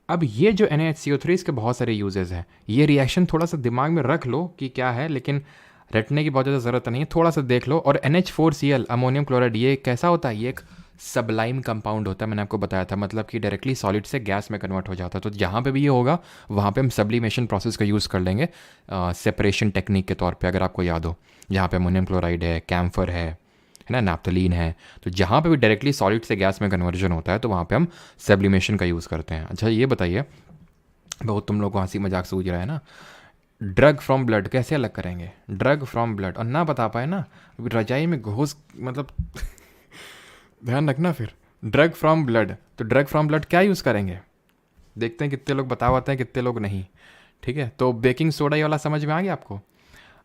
अब ये जो NaHCO3, इसके बहुत सारे यूजेस हैं। ये रिएक्शन थोड़ा सा दिमाग में रख लो कि क्या है, लेकिन रटने की बहुत ज़्यादा ज़रूरत नहीं है, थोड़ा सा देख लो। और NH4Cl अमोनियम क्लोराइड, ये कैसा होता है? ये एक सबलाइम कंपाउंड होता है, मैंने आपको बताया था, मतलब कि डायरेक्टली सॉलिड से गैस में कन्वर्ट हो जाता है। तो जहाँ पे भी ये होगा वहाँ पे हम सब्लिमेशन प्रोसेस का यूज़ कर लेंगे सेपरेशन टेक्निक के तौर पे, अगर आपको याद हो। यहाँ पे अमोनियम क्लोराइड है, कैम्फर है ना, नैप्थलीन है। तो जहाँ पे भी डायरेक्टली सॉलिड से गैस में कन्वर्जन होता है तो वहाँ पे हम सब्लिमेशन का यूज़ करते हैं। अच्छा ये बताइए, बहुत तुम लोग को हंसी मजाक सूझ रहा है ना, ड्रग फ्रॉम ब्लड कैसे अलग करेंगे? ड्रग फ्रॉम ब्लड, और ना बता पाए ना, रजाई में घोष मतलब ध्यान रखना फिर। ड्रग फ्रॉम ब्लड, तो ड्रग फ्रॉम ब्लड क्या यूज़ करेंगे? देखते हैं कितने लोग बता पाते हैं, कितने लोग नहीं। ठीक है, तो बेकिंग सोडा ये वाला समझ में आ गया आपको।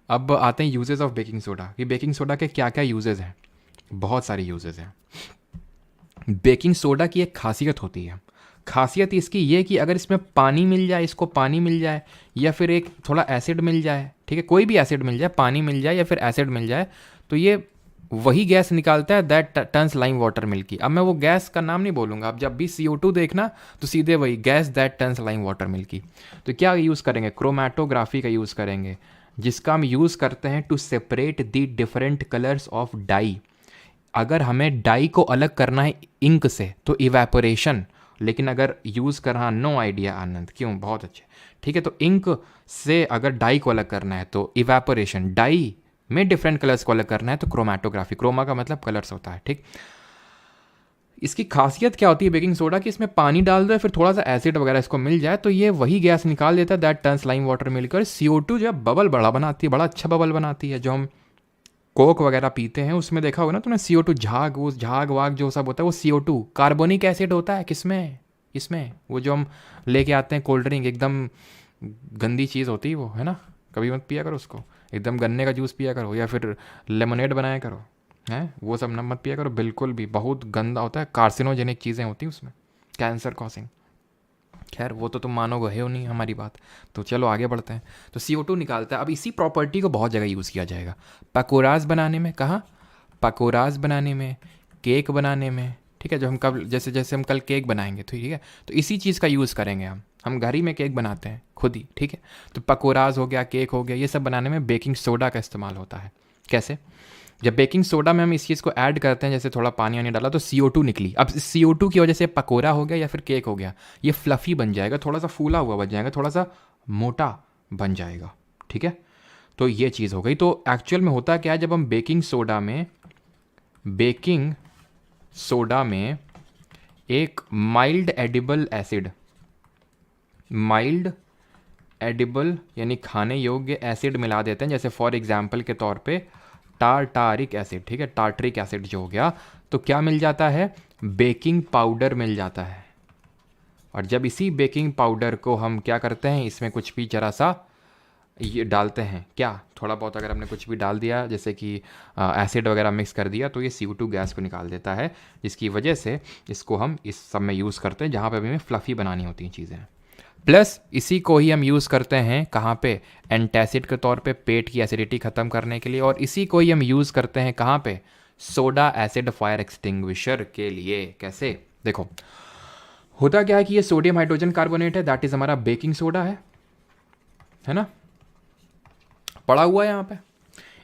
अब आते हैं यूजेस ऑफ बेकिंग सोडा, कि बेकिंग सोडा के क्या क्या यूजेस हैं। बहुत सारी यूजेस हैं। बेकिंग सोडा की एक खासियत होती है, खासियत इसकी ये कि अगर इसमें पानी मिल जाए, इसको पानी मिल जाए या फिर एक थोड़ा एसिड मिल जाए, ठीक है, कोई भी एसिड मिल जाए, पानी मिल जाए या फिर एसिड मिल जाए, तो ये वही गैस निकालता है that turns lime water milky. अब मैं वो गैस का नाम नहीं बोलूँगा, अब जब भी CO2 देखना तो सीधे वही gas that turns lime water milky. तो क्या यूज़ करेंगे? क्रोमैटोग्राफी का यूज़ करेंगे, जिसका हम यूज़ करते हैं to separate the different colours of dye. अगर हमें डाई को अलग करना है इंक से तो इवेपोरेशन, लेकिन अगर यूज़ करना, नो आइडिया आनंद, क्यों? बहुत अच्छे। ठीक है, तो इंक से अगर डाई को अलग करना है तो इवेपोरेशन, डाई में डिफरेंट कलर्स को अलग करना है तो क्रोमैटोग्राफी। क्रोमा का मतलब कलर्स होता है। ठीक, इसकी खासियत क्या होती है बेकिंग सोडा की? इसमें पानी डाल दो फिर थोड़ा सा एसिड वगैरह इसको मिल जाए तो ये वही गैस निकाल देता है दैट टर्न्स लाइम वाटर मिलकर CO2 जो है बबल बड़ा बनाती है, बड़ा अच्छा बबल बनाती है। जो हम कोक वगैरह पीते हैं उसमें देखा होगा ना तुमने, CO2 झाग, वो झाग वाग जो सब होता है वो CO2 कार्बोनिक एसिड होता है। किसमें? इसमें वो जो हम लेके आते हैं कोल्ड ड्रिंक, एकदम गंदी चीज़ होती है वो, है ना, कभी मत पिया करो उसको। एकदम गन्ने का जूस पिया करो या फिर लेमनेड बनाया करो, हैं, वो सब ना मत पिया करो बिल्कुल भी, बहुत गंदा होता है, कार्सिनोजेनिक चीज़ें होती हैं उसमें, कैंसर कॉसिंग। खैर वो तो तुम मानोगे हो नहीं हमारी बात, तो चलो आगे बढ़ते हैं। तो CO2 निकालता है। अब इसी प्रॉपर्टी को बहुत जगह यूज़ किया जाएगा, पकोराज बनाने में। कहाँ? पकोराज बनाने में, केक बनाने में। ठीक है, जो हम कब, जैसे जैसे हम कल केक बनाएंगे तो ठीक है, तो इसी चीज़ का यूज़ करेंगे हम घर ही में केक बनाते हैं खुद ही। ठीक है, तो पकोराज हो गया, केक हो गया, ये सब बनाने में बेकिंग सोडा का इस्तेमाल होता है। कैसे? जब बेकिंग सोडा में हम इस चीज़ को ऐड करते हैं, जैसे थोड़ा पानी वानी डाला तो CO2 निकली। अब CO2 की वजह से पकोड़ा हो गया या फिर केक हो गया, ये फ्लफ़ी बन जाएगा, थोड़ा सा फूला हुआ बन जाएगा, थोड़ा सा मोटा बन जाएगा। ठीक है, तो ये चीज़ हो गई। तो एक्चुअल में होता क्या है, जब हम बेकिंग सोडा में एक माइल्ड एडिबल यानी खाने योग्य एसिड मिला देते हैं, जैसे फॉर एग्जाम्पल के तौर पे टार्टारिक एसिड। ठीक है, टार्टरिक एसिड जो हो गया, तो क्या मिल जाता है? बेकिंग पाउडर मिल जाता है। और जब इसी बेकिंग पाउडर को हम क्या करते हैं, इसमें कुछ भी जरा सा ये डालते हैं क्या, थोड़ा बहुत अगर हमने कुछ भी डाल दिया जैसे कि एसिड वगैरह मिक्स कर दिया तो ये CO2 गैस को निकाल देता है, जिसकी वजह से इसको हम इस सब में यूज़ करते हैं जहाँ पे हमें फ्लफ़ी बनानी होती हैं चीज़ें। प्लस इसी को ही हम यूज़ करते हैं कहाँ पे, एंटासिड के तौर पे पेट की एसिडिटी ख़त्म करने के लिए, और इसी को ही हम यूज़ करते हैं कहाँ पे, सोडा एसिड फायर एक्सटिंग्विशर के लिए। कैसे, देखो होता क्या है कि ये सोडियम हाइड्रोजन कार्बोनेट है, दैट इज़ हमारा बेकिंग सोडा है ना, पड़ा हुआ है यहाँ पे।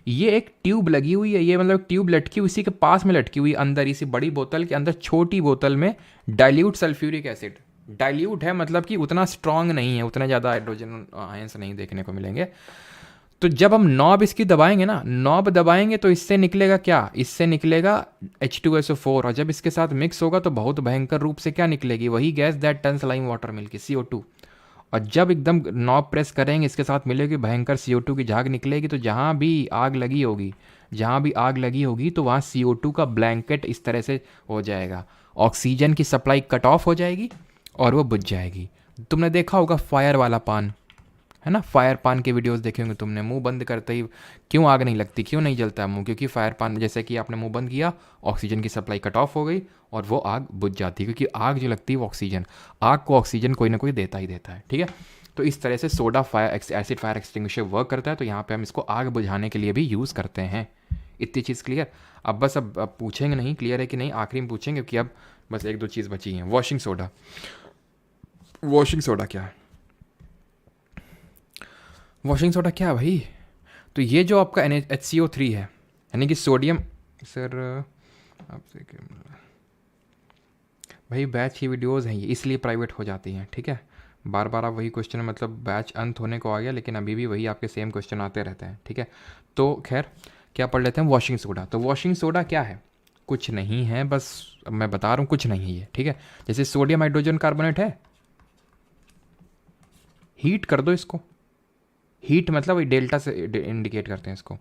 ये एक ट्यूब लगी हुई है, ये मतलब ट्यूब लटकी हुई, इसी के पास में लटकी हुई अंदर, इसी बड़ी बोतल के अंदर छोटी बोतल में डाइल्यूट सल्फ्यूरिक एसिड, डाइल्यूट है मतलब कि उतना स्ट्रांग नहीं है, उतने ज़्यादा हाइड्रोजन आयंस नहीं देखने को मिलेंगे। तो जब हम नॉब इसकी दबाएंगे ना, नॉब दबाएंगे तो इससे निकलेगा क्या, इससे निकलेगा H2SO4, और जब इसके साथ मिक्स होगा तो बहुत भयंकर रूप से क्या निकलेगी, वही gas that turns lime water milky, CO2। और जब एकदम नॉब प्रेस करेंगे इसके साथ मिलेगी भयंकर CO2 की झाग निकलेगी। तो जहाँ भी आग लगी होगी, जहाँ भी आग लगी होगी तो वहाँ CO2 का ब्लैंकेट इस तरह से हो जाएगा, ऑक्सीजन की सप्लाई कट ऑफ हो जाएगी और वो बुझ जाएगी। तुमने देखा होगा फायर वाला पान, है ना, फायर पान के वीडियोस देखे होंगे तुमने, मुंह बंद करते ही क्यों आग नहीं लगती, क्यों नहीं जलता है मुंह, क्योंकि फायर पान जैसे कि आपने मुंह बंद किया, ऑक्सीजन की सप्लाई कट ऑफ हो गई और वो आग बुझ जाती है, क्योंकि आग जो लगती है वो ऑक्सीजन, आग को ऑक्सीजन कोई ना कोई देता ही देता है, ठीक है। तो इस तरह से soda acid fire extinguisher work करता है। तो यहाँ पे हम इसको आग बुझाने के लिए भी यूज़ करते हैं। इतनी चीज़ क्लियर। अब बस अब पूछेंगे नहीं, क्लियर है कि नहीं, आखिरी में पूछेंगे, क्योंकि अब बस एक दो चीज़ बची हैं। वॉशिंग सोडा, वॉशिंग सोडा क्या है, वॉशिंग सोडा क्या है भाई, तो ये जो आपका HCO3 है, यानी कि सोडियम, सर आपसे भाई बैच की वीडियोस हैं ये, इसलिए प्राइवेट हो जाती हैं, ठीक है। बार बार आप वही क्वेश्चन, मतलब बैच अंत होने को आ गया लेकिन अभी भी वही आपके सेम क्वेश्चन आते रहते हैं, ठीक है। तो खैर क्या पढ़ लेते हैं, वॉशिंग सोडा। तो वॉशिंग सोडा क्या है, कुछ नहीं है, बस मैं बता रहा हूँ कुछ नहीं है ये, ठीक है। जैसे सोडियम हाइड्रोजन कार्बोनेट है, हीट कर दो इसको, हीट मतलब डेल्टा से इंडिकेट करते हैं इसको,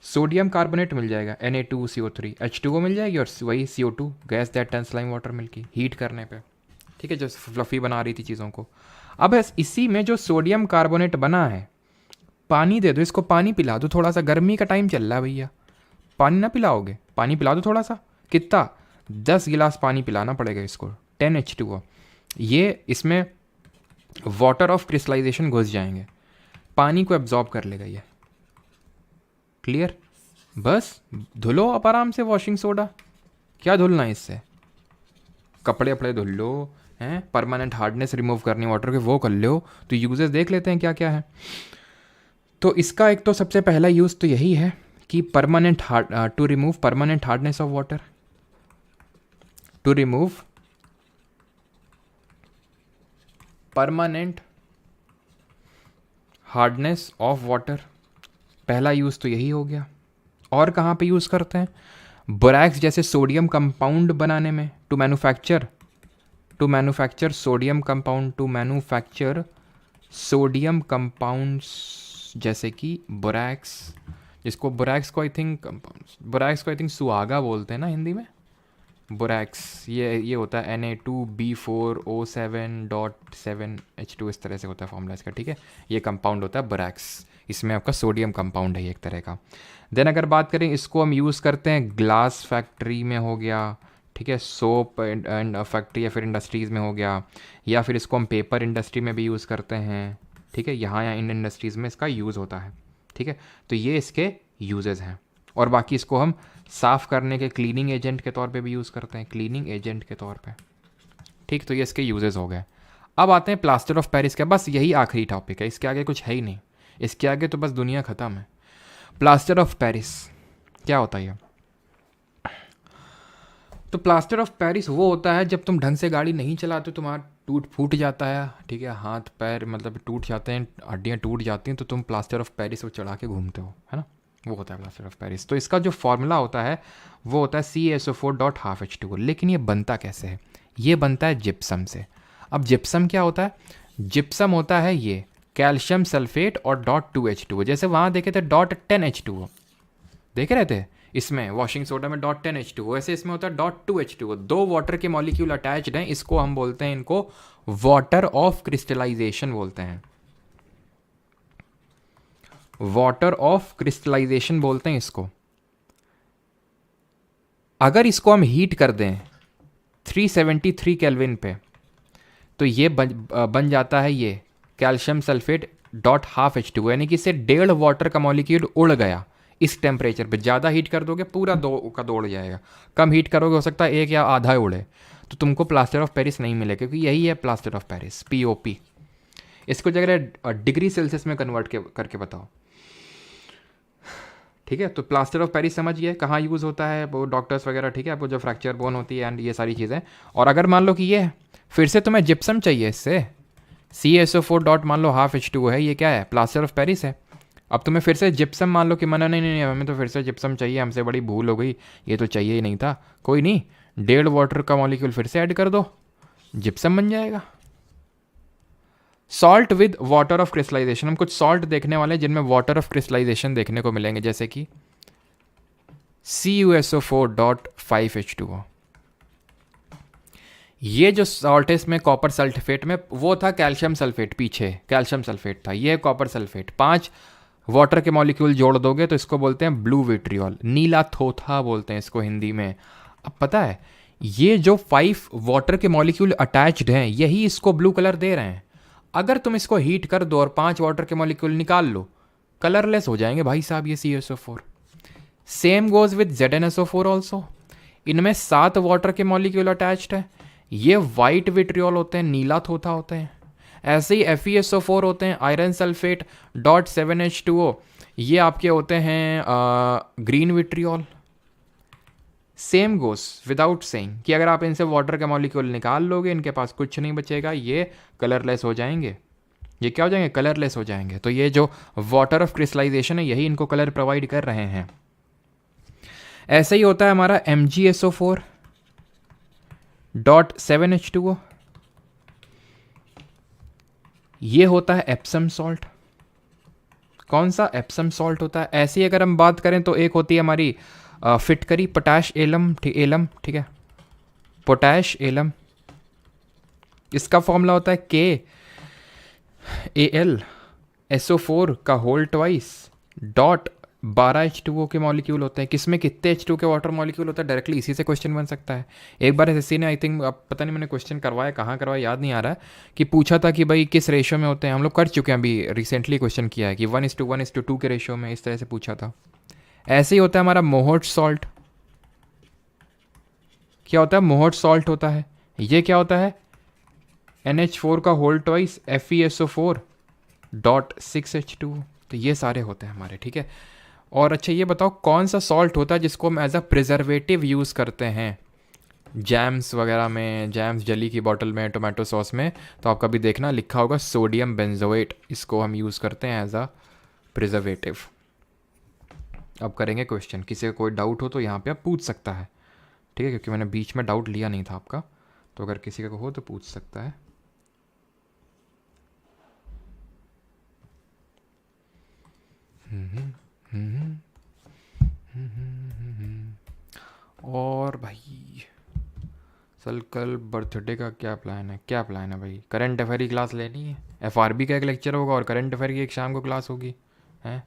सोडियम कार्बोनेट मिल जाएगा Na2CO3, H2O मिल जाएगी और वही CO2 gas that turns lime water milky, heat करने पे, ठीक है, जो फ्लफी बना रही थी चीज़ों को। अब इसी में जो सोडियम कार्बोनेट बना है, पानी दे दो इसको, पानी पिला दो थोड़ा सा, गर्मी का टाइम चल रहा है भैया, पानी ना पिलाओगे, पानी पिला दो थोड़ा सा, कितना, 10 गिलास पानी पिलाना पड़ेगा इसको, 10 H2O। ये इसमें वाटर ऑफ क्रिस्टलाइजेशन घुस जाएंगे, पानी को एब्जॉर्ब कर लेगा ये, क्लियर। बस धुलो आप आराम से वॉशिंग सोडा, क्या धुलना है इससे, कपड़े वपड़े धुल लो, हैं परमानेंट हार्डनेस रिमूव करनी वाटर के, वो कर लो। तो यूजेस देख लेते हैं क्या क्या है। तो इसका एक तो सबसे पहला यूज़ तो यही है कि permanent to remove permanent hardness of water, to remove permanent hardness of water, पहला यूज़ तो यही हो गया। और कहाँ पे यूज़ करते हैं, बोरैक्स जैसे सोडियम कंपाउंड बनाने में, to manufacture sodium compound, to manufacture sodium compounds जैसे कि बोरैक्स, जिसको बोरैक्स को आई थिंक सुहागा बोलते हैं ना हिंदी में, बोरैक्स ये होता है Na2B4O7.7H2, इस तरह से होता है फॉर्मूला इसका, ठीक है। ये कंपाउंड होता है बोरैक्स, इसमें आपका सोडियम कंपाउंड है ये एक तरह का। देन अगर बात करें, इसको हम यूज़ करते हैं ग्लास फैक्ट्री में हो गया, ठीक है, सोप एंड फैक्ट्री या फिर इंडस्ट्रीज़ में हो गया, या फिर इसको हम पेपर इंडस्ट्री में भी यूज़ करते हैं, ठीक है, यहाँ या इन इंडस्ट्रीज़ में इसका यूज़ होता है, ठीक है। तो ये इसके यूजेस हैं। और बाकी इसको हम साफ़ करने के क्लीनिंग एजेंट के तौर पे भी यूज़ करते हैं, क्लीनिंग एजेंट के तौर पे, ठीक। तो ये इसके यूजेस हो गए। अब आते हैं प्लास्टर ऑफ पेरिस का, बस यही आखिरी टॉपिक है, इसके आगे कुछ है ही नहीं, इसके आगे तो बस दुनिया ख़त्म है। प्लास्टर ऑफ पेरिस क्या होता है ये, तो प्लास्टर ऑफ पेरिस वो होता है जब तुम ढंग से गाड़ी नहीं चलाते, तुम्हारा फूट जाता है, ठीक है, हाथ पैर मतलब टूट जाते हैं, हड्डियाँ टूट जाती हैं, तो तुम प्लास्टर ऑफ पेरिस वो चढ़ा के घूमते हो, है ना, वो होता है प्लास्टर ऑफ पेरिस। तो इसका जो फॉर्मूला होता है वो होता है CaSO4.12H2O। लेकिन ये बनता कैसे है, ये बनता है जिप्सम से। अब जिप्सम क्या होता है, जिप्सम होता है ये कैल्शियम सल्फेट और .2H2O, जैसे वहाँ देखे थे .10H2O देखे रहते हैं, इसमें वॉशिंग सोडा में .10H2O, ऐसे इसमें होता है .2H2O, दो वाटर के मॉलिक्यूल अटैच्ड हैं, इसको हम बोलते हैं, इनको वाटर ऑफ क्रिस्टलाइजेशन बोलते हैं, वाटर ऑफ क्रिस्टलाइजेशन बोलते हैं इसको। अगर इसको हम हीट कर दें 373 केल्विन पे तो ये बन जाता है ये calcium sulphate dot half H2O, यानी कि इससे 1.5 वाटर का मॉलिक्यूल उड़ गया इस टेम्परेचर पे। ज़्यादा हीट कर दोगे पूरा दो का दो उड़ जाएगा, कम हीट करोगे हो सकता है एक या आधा उड़े, तो तुमको प्लास्टर ऑफ पेरिस नहीं मिलेगा, क्योंकि यही है प्लास्टर ऑफ पेरिस, POP। इसको जगह डिग्री सेल्सियस में कन्वर्ट करके बताओ, ठीक है। तो प्लास्टर ऑफ पेरिस समझिए कहाँ यूज़ होता है, वो डॉक्टर्स वगैरह, ठीक है, वो जो फ्रैक्चर बोन होती है एंड ये सारी चीज़ें। और अगर मान लो कि ये फिर से तुम्हें जिप्सम चाहिए, इससे CaSO4 डॉट मान लो हाफ H2O है, ये क्या है, प्लास्टर ऑफ पेरिस है। अब तुम्हें फिर से जिप्सम मान लो कि मना नहीं नहीं नहीं हमें तो फिर से जिप्सम चाहिए, हमसे बड़ी भूल हो गई, ये तो चाहिए ही नहीं था, कोई नहीं, 1.5 वाटर का मॉलिक्यूल फिर से ऐड कर दो, जिप्सम बन जाएगा। Salt with water of crystallisation, हम कुछ सॉल्ट देखने वाले हैं जिनमें वाटर ऑफ क्रिस्टलाइजेशन देखने को मिलेंगे, जैसे कि CuSO4 डॉट 5H2O। ये जो सॉल्ट है इसमें कॉपर सल्फेट में, वो था कैल्शियम सल्फेट, पीछे कैल्शियम सल्फेट था, ये कॉपर सल्फेट। 5 वाटर के मॉलिक्यूल जोड़ दोगे तो इसको बोलते हैं ब्लू विट्रियोल, नीला थोथा बोलते हैं इसको हिंदी में। अब पता है ये जो 5 वाटर के मॉलिक्यूल अटैच्ड हैं यही इसको ब्लू कलर दे रहे हैं। अगर तुम इसको हीट कर दो और 5 वाटर के मॉलिक्यूल निकाल लो, कलरलेस हो जाएंगे भाई साहब ये CaSO4। Same goes with ZnSO4 also, इनमें 7 वाटर के मॉलिक्यूल अटैच्ड है, ये वाइट विट्रियोल होते हैं, नीला थोथा होते हैं। ऐसे ही FeSO4 होते हैं, आयरन सल्फेट डॉट 7H2O, ये आपके होते हैं green vitriol. Same goes without saying कि अगर आप इनसे वाटर का मॉलिक्यूल निकाल लोगे इनके पास कुछ नहीं बचेगा, ये कलरलेस हो जाएंगे। ये क्या हो जाएंगे, कलरलेस हो जाएंगे। तो ये जो वाटर ऑफ क्रिस्टलाइजेशन है यही इनको कलर प्रोवाइड कर रहे हैं। ऐसे ही होता है हमारा MgSO4 डॉट 7H2O, ये होता है एप्सम सॉल्ट। कौन सा, एप्सम सॉल्ट होता है। ऐसे ही अगर हम बात करें तो एक होती है हमारी फिटकरी पोटैश एलम, एलम, ठीक है, पोटैश एलम, इसका फॉर्मूला होता है KAlSO4 का होल ट्वाइस डॉट 12 H2O के मॉलिक्यूल होते हैं। किसमें कितने H2O के वाटर मॉलिक्यूल होता है, डायरेक्टली इसी से क्वेश्चन बन सकता है। एक बार SSC ने आई थिंक, अब पता नहीं मैंने क्वेश्चन करवाया कहाँ करवाया याद नहीं आ रहा है, कि पूछा था कि भाई किस रेशियो में होते हैं। हम लोग कर चुके हैं, अभी रिसेंटली क्वेश्चन किया है कि 1:1:2 के रेशियो में, इस तरह से पूछा था। ऐसे ही होता है हमारा मोहोट सॉल्ट। क्या होता है, मोहोट सॉल्ट होता है, ये क्या होता है, NH4 का whole twice FeSO4 dot 6H2O। तो ये सारे होते हैं हमारे, ठीक है। और अच्छा ये बताओ कौन सा सॉल्ट होता है जिसको हम एज अ प्रिजर्वेटिव यूज़ करते हैं जैम्स वगैरह में, जैम्स जली की बॉटल में, टोमेटो सॉस में, तो आप कभी देखना लिखा होगा सोडियम बेंजोएट, इसको हम यूज़ करते हैं एज अ प्रिजर्वेटिव। अब करेंगे क्वेश्चन, किसी का कोई डाउट हो तो यहाँ पे आप पूछ सकता है, ठीक है, क्योंकि मैंने बीच में डाउट लिया नहीं था आपका, तो अगर किसी का हो तो पूछ सकता है। और भाई सर कल बर्थडे का क्या प्लान है, क्या प्लान है भाई, करंट अफेयर की क्लास लेनी है, FRB का एक लेक्चर होगा और करंट अफेयर की एक शाम को क्लास होगी, हैं,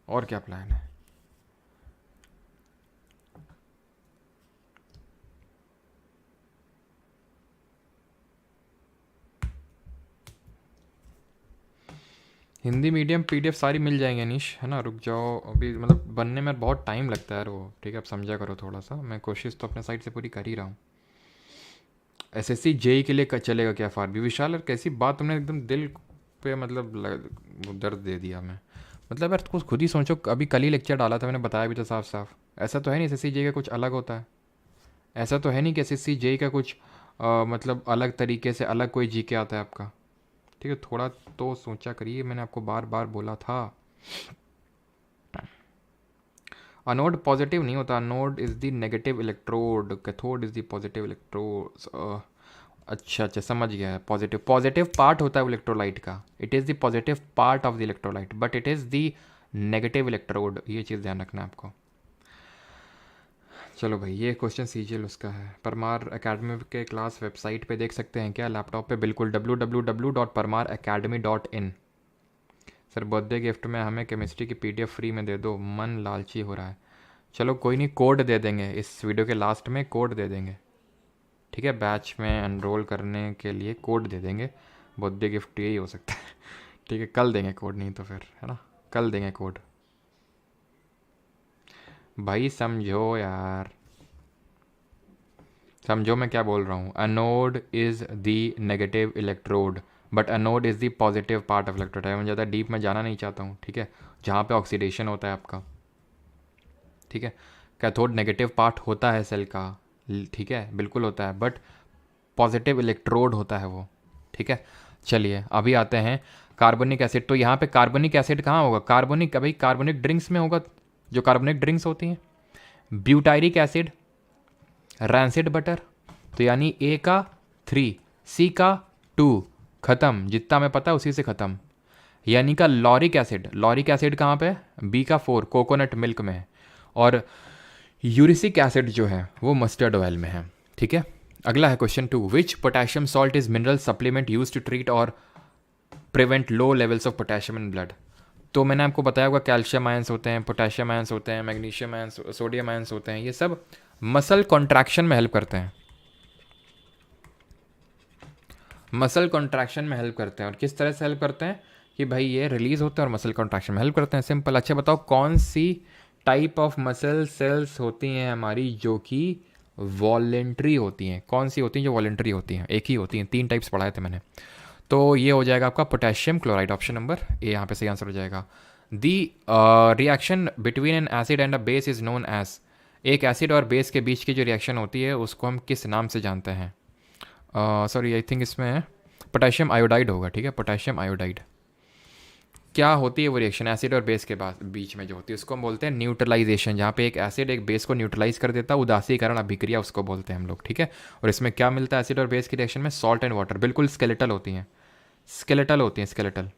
और क्या प्लान है। हिंदी मीडियम PDF सारी मिल जाएंगे निश, है ना, रुक जाओ अभी, मतलब बनने में बहुत टाइम लगता है यार वो, ठीक है, आप समझा करो थोड़ा सा, मैं कोशिश तो अपने साइड से पूरी कर ही रहा हूँ। SSC JEE के लिए चलेगा क्या FRB, विशाल यार कैसी बात, तुमने एकदम दिल पे मतलब दर्द दे दिया मैं, मतलब यार कुछ खुद ही सोचो, अभी कल ही लेक्चर डाला था मैंने, बताया भी था साफ साफ। ऐसा तो है नहीं SSC JEE का कुछ अलग होता है, ऐसा तो है नहीं कि SSC JEE का कुछ मतलब अलग तरीके से अलग कोई GK आता है आपका, ठीक है, थोड़ा तो सोचा करिए, मैंने आपको बार बार बोला था। अनोड पॉजिटिव नहीं होता, anode is the negative electrode, cathode is the positive electrode. अच्छा अच्छा समझ गया है, पॉजिटिव, पॉजिटिव पार्ट होता है इलेक्ट्रोलाइट का, it is the positive part of the electrolyte but it is the negative electrode, ये चीज़ ध्यान रखना है आपको। चलो भाई ये क्वेश्चन CGL उसका है, परमार एकेडमी के क्लास वेबसाइट पे देख सकते हैं क्या, लैपटॉप पे बिल्कुल www.parmaracademy.in, सर बर्थडे गिफ्ट में हमें केमिस्ट्री की पीडीएफ फ्री में दे दो, मन लालची हो रहा है। चलो कोई नहीं, कोड दे देंगे, इस वीडियो के लास्ट में कोड दे देंगे, ठीक है। बैच में एनरोल करने के लिए कोड दे देंगे, बर्थडे गिफ्ट यही हो सकता है। ठीक है, कल देंगे कोड, नहीं तो फिर है ना, कल देंगे कोड। भाई समझो यार, समझो मैं क्या बोल रहा हूँ। Anode is the negative electrode but anode is the positive part of electrode. मैं ज़्यादा डीप में जाना नहीं चाहता हूँ, ठीक है। जहाँ पे ऑक्सीडेशन होता है आपका, ठीक है। कैथोड नेगेटिव पार्ट होता है सेल का, ठीक है, बिल्कुल होता है, बट पॉजिटिव इलेक्ट्रोड होता है वो, ठीक है। चलिए अभी आते हैं कार्बोनिक एसिड। तो यहाँ पे कार्बोनिक एसिड कहाँ होगा? कार्बोनिक, भाई कार्बोनिक ड्रिंक्स में होगा, जो कार्बोनिक ड्रिंक्स होती हैं। ब्यूटायरिक एसिड, रैंसिड बटर, तो यानी ए का 3, सी का 2, ख़त्म, जितना हमें पता है उसी से ख़त्म। यानी का लॉरिक एसिड, लॉरिक एसिड कहाँ पे? बी का 4, कोकोनट मिल्क में है। और यूरिसिक एसिड जो है वो मस्टर्ड ऑयल में है, ठीक है। अगला है question 2, which potassium salt is mineral supplement use to treat और prevent low levels of potassium in blood. तो मैंने आपको बताया होगा कैल्शियम आयंस होते हैं, पोटेशियम आयंस होते हैं, मैग्नीशियम आयंस, सोडियम आयंस होते हैं, ये सब मसल कॉन्ट्रैक्शन में हेल्प करते हैं, मसल कॉन्ट्रैक्शन में हेल्प करते हैं। और किस तरह से हेल्प करते हैं कि भाई ये रिलीज होते हैं और मसल कॉन्ट्रैक्शन में हेल्प करते हैं, सिंपल। अच्छा बताओ कौन सी टाइप ऑफ मसल सेल्स होती हैं हमारी जो कि वॉलेंट्री होती हैं? कौन सी होती हैं जो वॉलेंट्री होती हैं? एक ही होती हैं, 3 टाइप्स पढ़ाए थे मैंने। तो ये हो जाएगा आपका potassium chloride, option number A यहाँ पे सही आंसर हो जाएगा। The reaction between an acid and a base is known as, एक एसिड और बेस के बीच की जो रिएक्शन होती है उसको हम किस नाम से जानते हैं? सॉरी आई थिंक इसमें पोटेशियम आयोडाइड होगा, ठीक है, पोटेशियम आयोडाइड। क्या होती है वो रिएक्शन एसिड और बेस के बीच में जो होती है उसको हम बोलते हैं न्यूट्रलाइजेशन, जहाँ पे एक एसिड एक बेस को न्यूट्रलाइज कर देता है, उदासीकरण अभिक्रिया उसको बोलते हैं हम लोग, ठीक है। और इसमें क्या मिलता है एसिड और बेस की रिएक्शन में? सॉल्ट एंड वाटर, बिल्कुल स्केलेटल होती हैं, स्केलेटल होती हैं, स्केलेटल,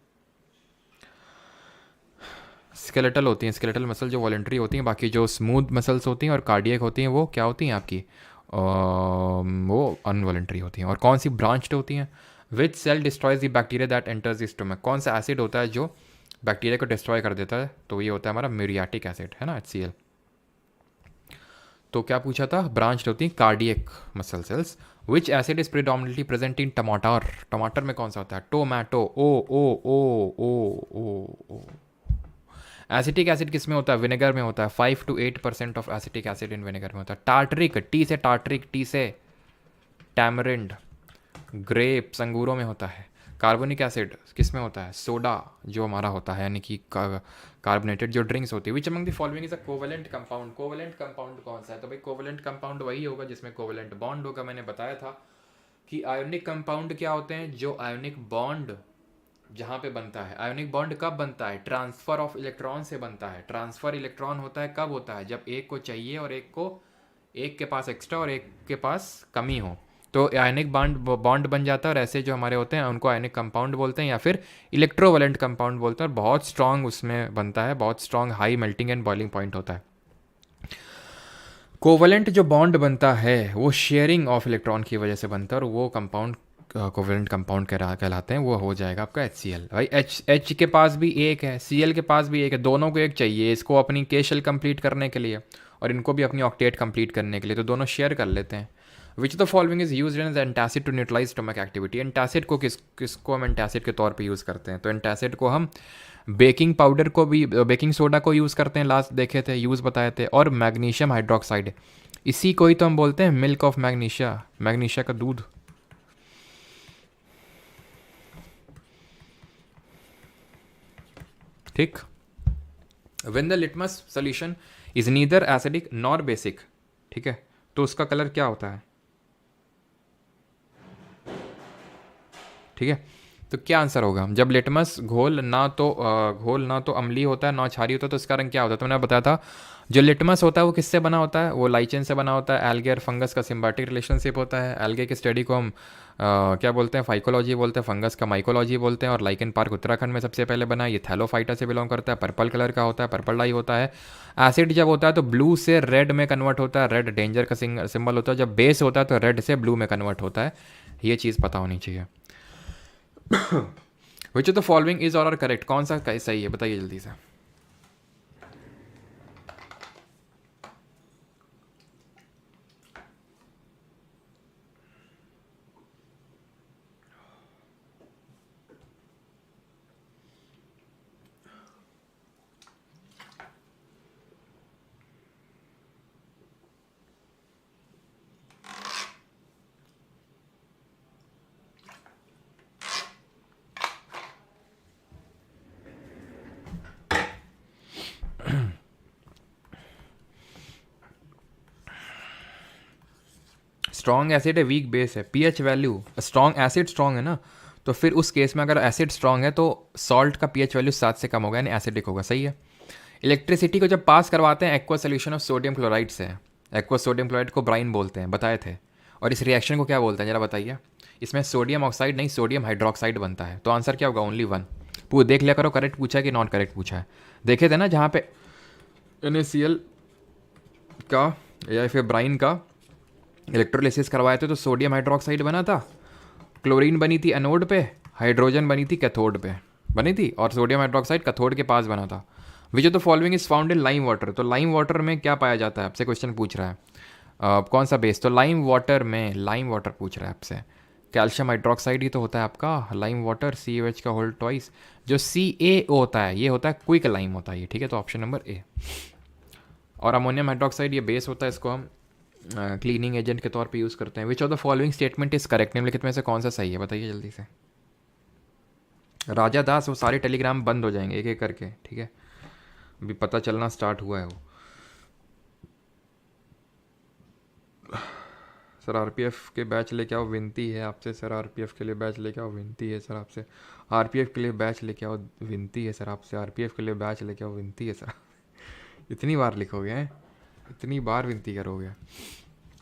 स्केलेटल होती हैं, स्केलेटल मसल जो वॉलेंट्री होती हैं। बाकी जो स्मूथ मसल्स होती हैं और कार्डियक होती हैं वो क्या होती हैं आपकी? वो अनवॉलेंट्री होती हैं। और कौन सी ब्रांच्ड होती हैं? Which cell destroys the bacteria that enters the stomach, कौन सा एसिड होता है जो बैक्टीरिया को डिस्ट्रॉय कर देता है? तो ये होता है हमारा म्यूरियाटिक एसिड, है ना, HCl। तो क्या पूछा था? ब्रांच्ड होती हैं cardiac muscle cells. Which acid is predominantly present in टमाटर, टमाटर में कौन सा होता है? टोमेटो, ओ। एसिटिक एसिड किस में होता है? विनेगर में होता है, 5 to 8% of acetic acid in vinegar में होता है। टार्टरिक, टी से टार्टरिक, टी से टैमरिंड, ग्रेप्स अंगूरों में होता है। कार्बोनिक एसिड किस में होता है? सोडा जो हमारा होता है, यानी कि कार्बोनेटेड जो ड्रिंक्स होती है। Which among the following is a covalent compound, covalent compound कौन सा है? तो भाई कोवेलेंट कंपाउंड वही होगा जिसमें कोवेलेंट बॉन्ड होगा। मैंने बताया था कि आयोनिक कंपाउंड क्या होते हैं? जो आयोनिक बॉन्ड जहाँ पे बनता है। आयोनिक बॉन्ड कब बनता है? ट्रांसफर ऑफ इलेक्ट्रॉन से बनता है। ट्रांसफर इलेक्ट्रॉन होता है कब होता है? जब एक को चाहिए और एक के पास एक्स्ट्रा और एक के पास कमी हो, तो आयनिक बॉन्ड बन जाता है। और ऐसे जो हमारे होते हैं उनको आयनिक कंपाउंड बोलते हैं या फिर इलेक्ट्रोवेलेंट कंपाउंड बोलते हैं। और बहुत स्ट्रांग उसमें बनता है, बहुत strong high melting and boiling point होता है। कोवेलेंट जो बॉन्ड बनता है वो शेयरिंग ऑफ इलेक्ट्रॉन की वजह से बनता है और वो कंपाउंड कोवेलेंट कंपाउंड कहलाते हैं। वो हो जाएगा आपका HCl। भाई H के पास भी एक है, Cl के पास भी एक है, दोनों को एक चाहिए, इसको अपनी के शेल कंप्लीट करने के लिए और इनको भी अपनी ऑक्टेट कंप्लीट करने के लिए, तो दोनों शेयर कर लेते हैं। Which the following is use as antacid to neutralise stomach activity. Antacid को किसको हम एंटासिड के तौर पे यूज़ करते हैं? तो एंटासिड को हम बेकिंग पाउडर को भी, बेकिंग सोडा को यूज़ करते हैं, लास्ट देखे थे, यूज़ बताए थे। और मैग्नीशियम हाइड्रोक्साइड, इसी को ही तो हम बोलते हैं मिल्क ऑफ मैग्नीशिया, मैग्नीशिया का दूध। ठीक। When the litmus solution is neither acidic nor basic, ठीक है, तो उसका कलर क्या होता है? ठीक है, तो क्या आंसर होगा? जब लिटमस घोल ना तो अम्लीय होता है ना क्षारीय होता है, तो इसका रंग क्या होता है? तो मैंने बताया था जो लिटमस होता है वो किससे बना होता है? वो लाइचेन से बना होता है। एल्गे और फंगस का सिम्बायोटिक रिलेशनशिप होता है। एल्गे की स्टडी को हम क्या बोलते हैं? फाइकोलॉजी बोलते हैं। फंगस का माइकोलॉजी बोलते हैं। और लाइकेन पार्क उत्तराखंड में सबसे पहले बना, ये थैलोफाइटा से बिलोंग करता है, पर्पल कलर का होता है, पर्पल डाई होता है। एसिड जब होता है तो ब्लू से रेड में कन्वर्ट होता है, रेड डेंजर का सिंबल होता है। जब बेस होता है तो रेड से ब्लू में कन्वर्ट होता है। ये चीज़ पता होनी चाहिए। विच ऑफ द फॉलोइंग इज और करेक्ट, कौन सा सही है बताइए जल्दी से। स्ट्रॉन्ग एसिड है, वीक बेस है, pH value, strong acid strong है ना, तो फिर उस केस में अगर एसिड स्ट्रॉन्ग है तो सॉल्ट का पीएच वैल्यू 7 से कम होगा, यानी एसिडिक होगा, सही है। इलेक्ट्रिसिटी को जब पास करवाते हैं aqua solution of sodium chloride से, एक्वा सोडियम क्लोराइड को ब्राइन बोलते हैं, बताए थे। और इस रिएक्शन को क्या बोलते हैं जरा बताइए। इसमें सोडियम ऑक्साइड नहीं सोडियम हाइड्रोक्साइड बनता है, तो आंसर क्या होगा, ओनली 1। पूरा देख लिया करो करेक्ट पूछा है कि नॉट करेक्ट पूछा है। देखे थे ना जहाँ पे NaCl का या फिर ब्राइन का इलेक्ट्रोलिसिस करवाए थे तो सोडियम हाइड्रोक्साइड बना था, क्लोरीन बनी थी एनोड पे, हाइड्रोजन बनी थी कैथोड पे बनी थी, और सोडियम हाइड्रोक्साइड कैथोड के पास बना था। विच of the following is found in lime water, तो लाइम वाटर में क्या पाया जाता है आपसे क्वेश्चन पूछ रहा है। कौन सा बेस, तो लाइम वाटर में, लाइम वाटर पूछ रहा है आपसे, कैल्शियम हाइड्रोक्साइड ही तो होता है आपका लाइम वाटर, CaOH का होल ट्वाइस। जो CaO होता है ये होता है क्विक लाइम होता है ये, ठीक है, तो ऑप्शन नंबर ए। और अमोनियम हाइड्रोक्साइड ये बेस होता है, इसको हम क्लीनिंग एजेंट के तौर पे यूज़ करते हैं। विच of the following statement is correct, निम्नलिखित में से कौन सा सही है बताइए जल्दी से। राजा दास, वो सारे टेलीग्राम बंद हो जाएंगे एक एक करके, ठीक है, अभी पता चलना स्टार्ट हुआ है वो। सर RPF के बैच लेके आओ, विनती है आपसे सर, RPF के लिए बैच लेके आओ, विनती है सर आपसे, RPF के लिए बैच लेके आओ, विनती है सर आपसे, RPF के लिए बैच लेके आओ, विनती है सर। इतनी बार लिखोगे हैं, इतनी बार विनती करोगे।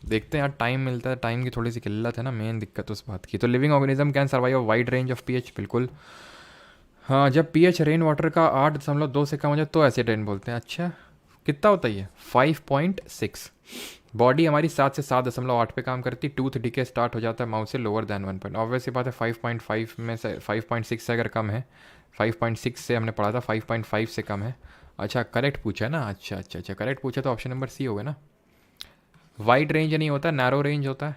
देखते हैं यार, टाइम मिलता है, टाइम की थोड़ी सी किल्लत है ना, मेन दिक्कत उस बात की। तो living organism can survive a wide range of pH, बिल्कुल हाँ। जब पीएच रेन वाटर का 8.2 से कम हो जाए तो एसिड रेन बोलते हैं। अच्छा कितना होता है ये, 5.6। बॉडी हमारी 7 से 7.8 पे काम करती है। टूथ डिके स्टार्ट हो जाता है माउथ से लोअर दैन 1 पॉइंट, ऑब्वियस बात है 5.5 में से 5.6 से अगर कम है, 5.6 से हमने पढ़ा था 5.5 से कम है। अच्छा करेक्ट पूछा है ना, अच्छा अच्छा अच्छा करेक्ट पूछा, तो ऑप्शन नंबर सी होगा ना। वाइड रेंज नहीं होता, नैरो रेंज होता है।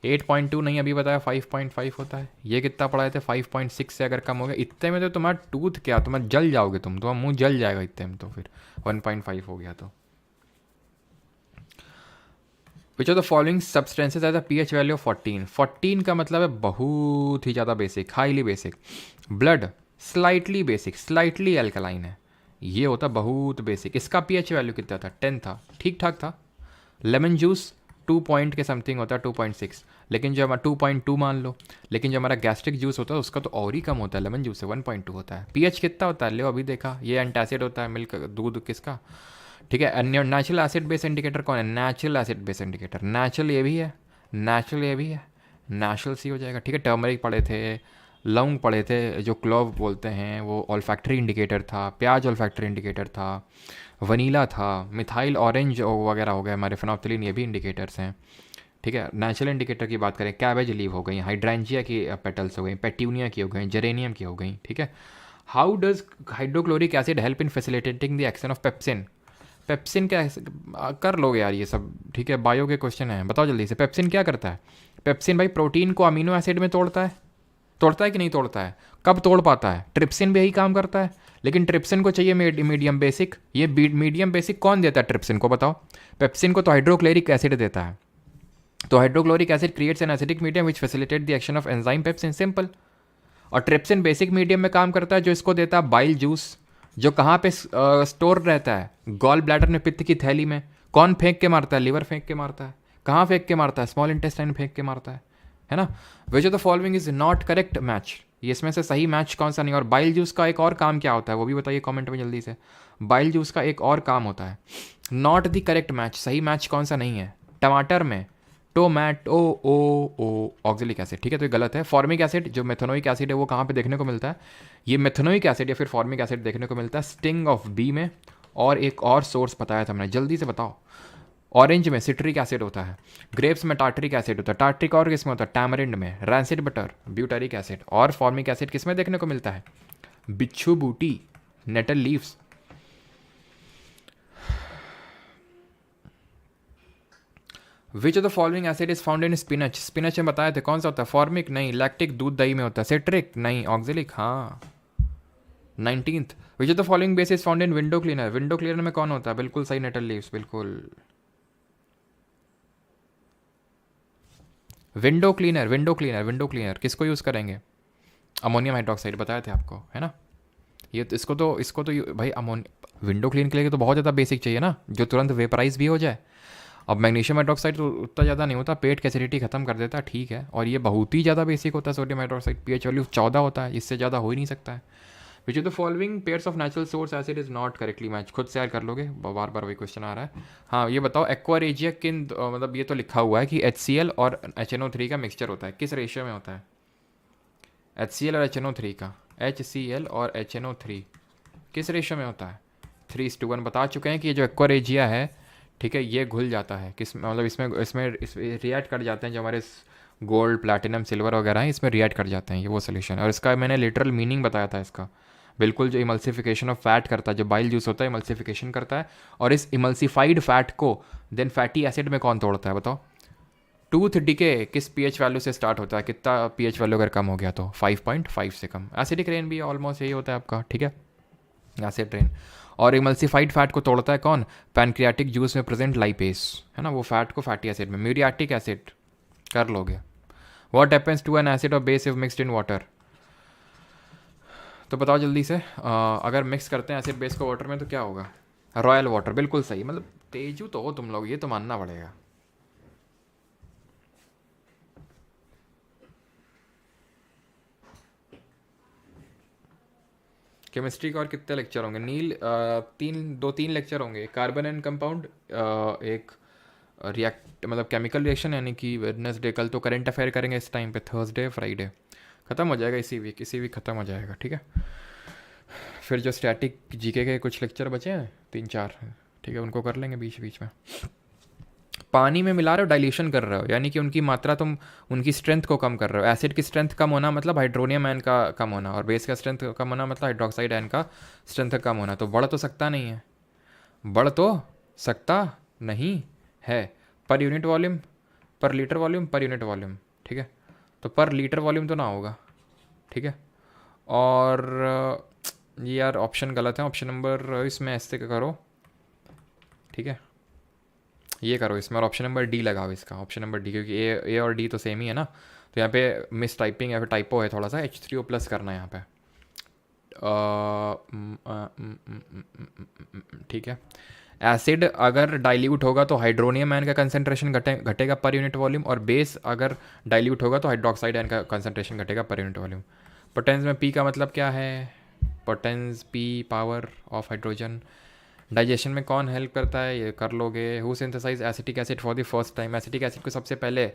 8.2 नहीं अभी बताया, 5.5 होता है। ये कितना पढ़ाए थे, 5.6 से अगर कम हो गया इतने में तो तुम्हारा टूथ क्या, तुम्हारा जल जाओगे तुम, तुम्हारा मुंह जल जाएगा इतने में, तो फिर 1.5 हो गया। तो which of the following substances as a pH value of 14, 14 का मतलब है बहुत ही ज़्यादा basic, highly basic. Blood slightly basic, slightly alkaline है, ये होता बहुत बेसिक। इसका पीएच वैल्यू कितना था, 10 था, ठीक ठाक था। लेमन जूस 2 पॉइंट के समथिंग होता है, 2.6, लेकिन जो हमारा 2.2 मान लो, लेकिन जो हमारा गैस्ट्रिक जूस होता है उसका तो और ही कम होता है, लेमन जूस से 1.2 होता है। पीएच कितना होता है, ले अभी देखा, ये एंटासिड होता है, मिल्क दूध किसका, ठीक है। नेचुरल एसिड बेस इंडिकेटर कौन है, natural acid base indicator, natural ये भी है, नेचुरल ये भी है, नेचुरल सी हो जाएगा, ठीक है। टर्मरिक पढ़े थे, लौंग पढ़े थे, जो क्लोव बोलते हैं वो ऑल्फैक्टरी इंडिकेटर था, प्याज ऑल्फैक्टरी इंडिकेटर था, वनीला था, मिथाइल ऑरेंज वगैरह हो गए हमारे, फेनोप्थिलीन, ये भी इंडिकेटर्स हैं, ठीक है। नेचुरल इंडिकेटर की बात करें, कैबेज लीव हो गई, हाइड्रेंजिया की पेटल्स हो गई, पेट्यूनिया की हो गई, जेरेनियम की हो गई, ठीक है। How does hydrochloric acid help in facilitating the action of pepsin, pepsin क्या कर लोगे यार ये सब, ठीक है, बायो के क्वेश्चन है, बताओ जल्दी से। पेप्सिन क्या करता है, पेप्सिन भाई प्रोटीन को अमीनो एसिड में तोड़ता है कि नहीं तोड़ता है, कब तोड़ पाता है, ट्रिप्सिन भी यही काम करता है, लेकिन ट्रिप्सिन को चाहिए मीडियम बेसिक। ये मीडियम बेसिक कौन देता है ट्रिप्सिन को, बताओ। पेप्सिन को तो हाइड्रोक्लोरिक एसिड देता है, तो hydrochloric acid creates an acidic medium which facilitate the action of enzyme pepsin, simple. और ट्रिप्सिन बेसिक मीडियम में काम करता है, जो इसको देता है बाइल जूस, जो कहाँ पे स्टोर रहता है, गॉल ब्लैडर में, पित्त की थैली में। कौन फेंक के मारता है, लिवर फेंक के मारता है, कहाँ फेंक के मारता है, स्मॉल इंटेस्टाइन फेंक के मारता है ना। विच of the following is not correct match, ये इसमें से सही मैच कौन सा नहीं। और बाइल जूस का एक और काम क्या होता है वो भी बताइए कमेंट में जल्दी से। बाइल जूस का एक और काम होता है, नॉट द करेक्ट मैच, सही मैच कौन सा नहीं है। टमाटर में टोमैटो ओ ऑक्जेलिक एसिड, ठीक है, तो ये गलत है। फॉर्मिक एसिड जो मेथनोइक एसिड है वो कहाँ पे देखने को मिलता है, ये मेथनोइक एसिड या फिर फॉर्मिक एसिड देखने को मिलता है स्टिंग ऑफ बी में। और एक और सोर्स बताया था हमने, जल्दी से बताओ। ऑरेंज में सिट्रिक एसिड होता है, ग्रेप्स में टार्टरिक एसिड होता है, टार्टरिक और किस में होता है, टैमरिंड में, रैंसिड बटर ब्यूटारिक एसिड, और फॉर्मिक एसिड किस में देखने को मिलता है, बिच्छू बूटी, nettle leaves. Which of the following acid is found in spinach, spinach में बताए थे कौन सा होता है, फॉर्मिक नहीं, लैक्टिक दूध दही में होता है, सिट्रिक नहीं, ऑक्जेलिक हाँ। 19th, which of the following base is found in window cleaner, window cleaner में कौन होता है, बिल्कुल सही, नेटल लीव्स, बिल्कुल। Window cleaner, window cleaner, window cleaner किसको यूज़ करेंगे, अमोनियम हाइड्रोक्साइड बताए थे आपको, है ना। ये तो इसको तो भाई विंडो क्लीन के लिए तो बहुत ज़्यादा बेसिक चाहिए ना, जो तुरंत वेपराइज भी हो जाए। अब मैग्नीशियम हाइड्रोक्साइड तो उतना ज़्यादा नहीं होता, पेट की एसिडिटी खत्म कर देता है, ठीक है, और ये बहुत ही ज़्यादा बेसिक होता है सोडियम हाइड्रोक्साइड, पीएच वैल्यू 14 होता है, इससे ज़्यादा हो ही नहीं सकता है। विच of the following pairs of natural source acid is not correctly match, खुद से यार कर लोगे, बार बार वही क्वेश्चन आ रहा है। हाँ ये बताओ, एक्वा रेजिया किन मतलब ये तो लिखा हुआ है कि HCl और HNO3 का मिक्सचर होता है, किस रेशियो में होता है, HCl और HNO3 का, HCl और HNO3 किस रेशियो में होता है, 3:1 बता चुके हैं कि ये जो एक्वा रेजिया है, ठीक है, ये घुल जाता है किस मतलब इसमें रिएक्ट कर जाते हैं, जो हमारे गोल्ड प्लैटिनम सिल्वर वगैरह हैं इसमें रिएक्ट कर जाते हैं, ये वो सोल्यूशन है। और इसका मैंने लिटरल मीनिंग बताया था इसका, बिल्कुल जो इमल्सिफिकेशन ऑफ फैट करता है, जो बाइल जूस होता है इमल्सिफिकेशन करता है, और इस इमल्सिफाइड फैट को देन फैटी एसिड में कौन तोड़ता है बताओ। टूथ डिके किस पीएच वैल्यू से स्टार्ट होता है, कितना पीएच वैल्यू अगर कम हो गया तो 5.5 से कम, एसिडिक रेन भी ऑलमोस्ट यही होता है आपका, ठीक है, एसिड रेन। और इमल्सिफाइड फैट को तोड़ता है कौन, पैनक्रियाटिक जूस में प्रेजेंट लाइपेस, है ना, वो फैट को फैटी एसिड में, म्यूरियाटिक एसिड कर लोगे। What happens to an acid और base if mixed in water, तो बताओ जल्दी से, अगर मिक्स करते हैं एसिड बेस को वाटर में तो क्या होगा, रॉयल वाटर, बिल्कुल सही, मतलब तेजू तो हो तुम लोग, ये तो मानना पड़ेगा। केमिस्ट्री का और कितने लेक्चर होंगे नील, 3 लेक्चर होंगे, कार्बन एंड कंपाउंड, एक रिएक्ट मतलब केमिकल रिएक्शन, यानी कि वेडनेसडे, कल तो करंट अफेयर करेंगे इस टाइम पे, थर्सडे फ्राइडे ख़त्म हो जाएगा, इसी वीक ख़त्म हो जाएगा, ठीक है। फिर जो स्टैटिक जीके के कुछ लेक्चर बचे हैं 3-4, ठीक है, उनको कर लेंगे बीच बीच में। पानी में मिला रहे हो, डाइल्यूशन कर रहे हो, यानी कि उनकी मात्रा तुम उनकी स्ट्रेंथ को कम कर रहे हो। एसिड की स्ट्रेंथ कम होना मतलब हाइड्रोनियम आयन का कम होना, और बेस का स्ट्रेंथ कम होना मतलब हाइड्रोक्साइड आयन का स्ट्रेंथ कम होना। तो बढ़ तो सकता नहीं है, बढ़ तो सकता नहीं है, पर यूनिट वॉल्यूम, पर लीटर वॉल्यूम, पर यूनिट वॉल्यूम, ठीक है, तो पर लीटर वॉल्यूम तो ना होगा, ठीक है। और ये यार ऑप्शन गलत है, ऑप्शन नंबर इसमें ऐसे करो, ठीक है, ये करो इसमें, और ऑप्शन नंबर डी लगाओ इसका, ऑप्शन नंबर डी, क्योंकि ए और डी तो सेम ही है ना, तो यहाँ पे मिस टाइपिंग या फिर टाइपो है थोड़ा सा, H3O+ करना है यहाँ पे, ठीक है। एसिड अगर डाइल्यूट होगा तो हाइड्रोनियम आयन का कंसंट्रेशन घटेगा पर यूनिट वॉल्यूम, और बेस अगर डाइल्यूट होगा तो हाइड्रोक्साइड आयन का कंसंट्रेशन घटेगा पर यूनिट वॉल्यूम। पोटेंस में पी का मतलब क्या है, पोटेंस P power of hydrogen. Digestion में कौन हेल्प करता है, ये कर लोगे। Who synthesise acetic acid for the first time, acetic acid को सबसे पहले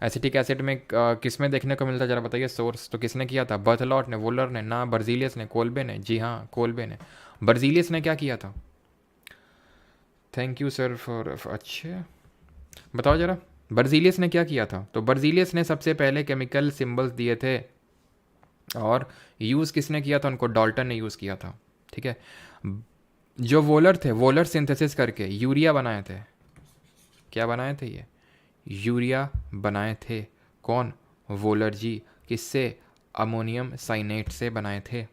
एसिटिक एसिड में किस में देखने को मिलता है, जरा बताइए सोर्स, तो किसने किया था, बर्थलॉट ने, वोलर ने, ना बर्जीलियस ने, कोल्बे ने, जी हाँ कोल्बे ने। बर्जीलियस ने क्या किया था, थैंक यू सर फॉर, अच्छे बताओ जरा, बर्जीलियस ने क्या किया था। तो बर्जीलियस ने सबसे पहले केमिकल सिंबल्स दिए थे, और यूज़ किसने किया था, उनको डाल्टन ने यूज़ किया था, ठीक है। जो वोलर थे, वोलर सिंथेसिस करके यूरिया बनाए थे, क्या बनाए थे, ये यूरिया बनाए थे, कौन, वोलर जी, किससे, अमोनियम साइनेट से बनाए थे।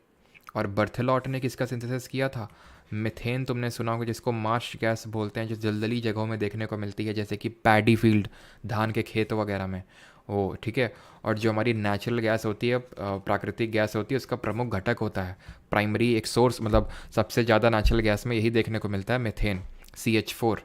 और बर्थलॉट ने किसका सिंथेसिस किया था, मिथेन, तुमने सुना होगा, जिसको मार्श गैस बोलते हैं, जो दलदली जगहों में देखने को मिलती है, जैसे कि पैडी फील्ड, धान के खेत वगैरह में, वो, ठीक है। और जो हमारी नेचुरल गैस होती है, प्राकृतिक गैस होती है, उसका प्रमुख घटक होता है, प्राइमरी एक सोर्स, मतलब सबसे ज़्यादा नेचुरल गैस में यही देखने को मिलता है, methane, CH4।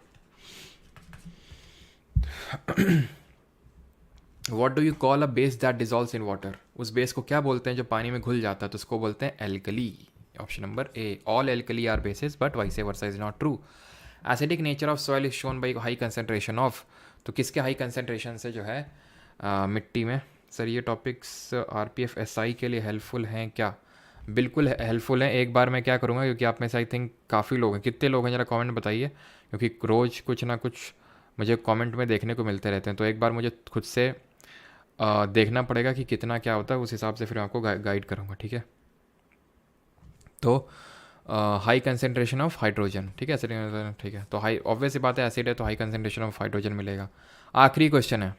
What do you call a base that dissolves in water, उस बेस को क्या बोलते हैं जो पानी में घुल जाता है, तो उसको बोलते हैं alkali. Option number A, all alkali are bases but vice versa is not true. Acidic nature of soil is shown by high concentration of, तो किसके हाई कंसनट्रेशन से जो है मिट्टी में। सर ये टॉपिक्स RPF SI के लिए हेल्पफुल हैं क्या, बिल्कुल हेल्पफुल हैं। एक बार मैं क्या करूँगा, क्योंकि आप में से आई थिंक काफ़ी लोग हैं, कितने लोग हैं जरा कमेंट बताइए, क्योंकि रोज़ कुछ ना कुछ मुझे कमेंट में देखने को मिलते रहते हैं, तो एक बार मुझे खुद से देखना पड़ेगा कि कितना क्या होता है, उस हिसाब से फिर आपको गाइड करूँगा, ठीक है। तो हाई कंसेंट्रेशन ऑफ हाइड्रोजन, ठीक है, एसिड, ठीक है। तो हाई, ऑब्वियस सी बात है, एसिड है तो हाई कंसेंट्रेशन ऑफ हाइड्रोजन मिलेगा। आखिरी क्वेश्चन है,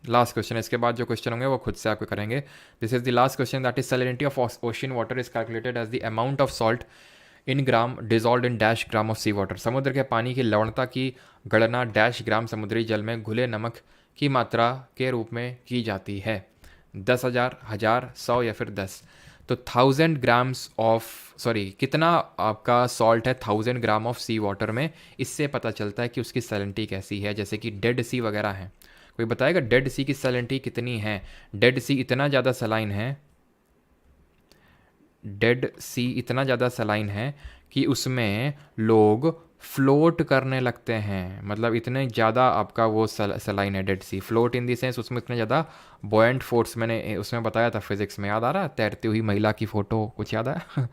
लास्ट क्वेश्चन है, इसके बाद जो क्वेश्चन होंगे वो खुद से आपको करेंगे। This is the last question, that is salinity of ocean water is calculated as the amount of salt in gram dissolve in dash gram of sea water. समुद्र के पानी की लवणता की गणना डैश ग्राम समुद्री जल में घुले नमक की मात्रा के रूप में की जाती है। 10,000, 1,000, 100 या फिर 10। तो 1,000 ग्राम्स ऑफ, सॉरी, कितना आपका सॉल्ट है 1,000 ग्राम ऑफ सी वाटर में, इससे पता चलता है कि उसकी सैलिनिटी कैसी है। जैसे कि डेड सी वगैरह है, कोई बताएगा डेड सी की सैलिनिटी कितनी है? डेड सी इतना ज़्यादा सलाइन है, डेड सी इतना ज़्यादा सलाइन है कि उसमें लोग फ्लोट करने लगते हैं। मतलब इतने ज़्यादा आपका वो सलाइन है Dead Sea. Float in the sense उसमें इतने ज़्यादा बॉयंट फोर्स, मैंने उसमें बताया था फिजिक्स में, याद आ रहा है? तैरती हुई महिला की फ़ोटो कुछ याद आया?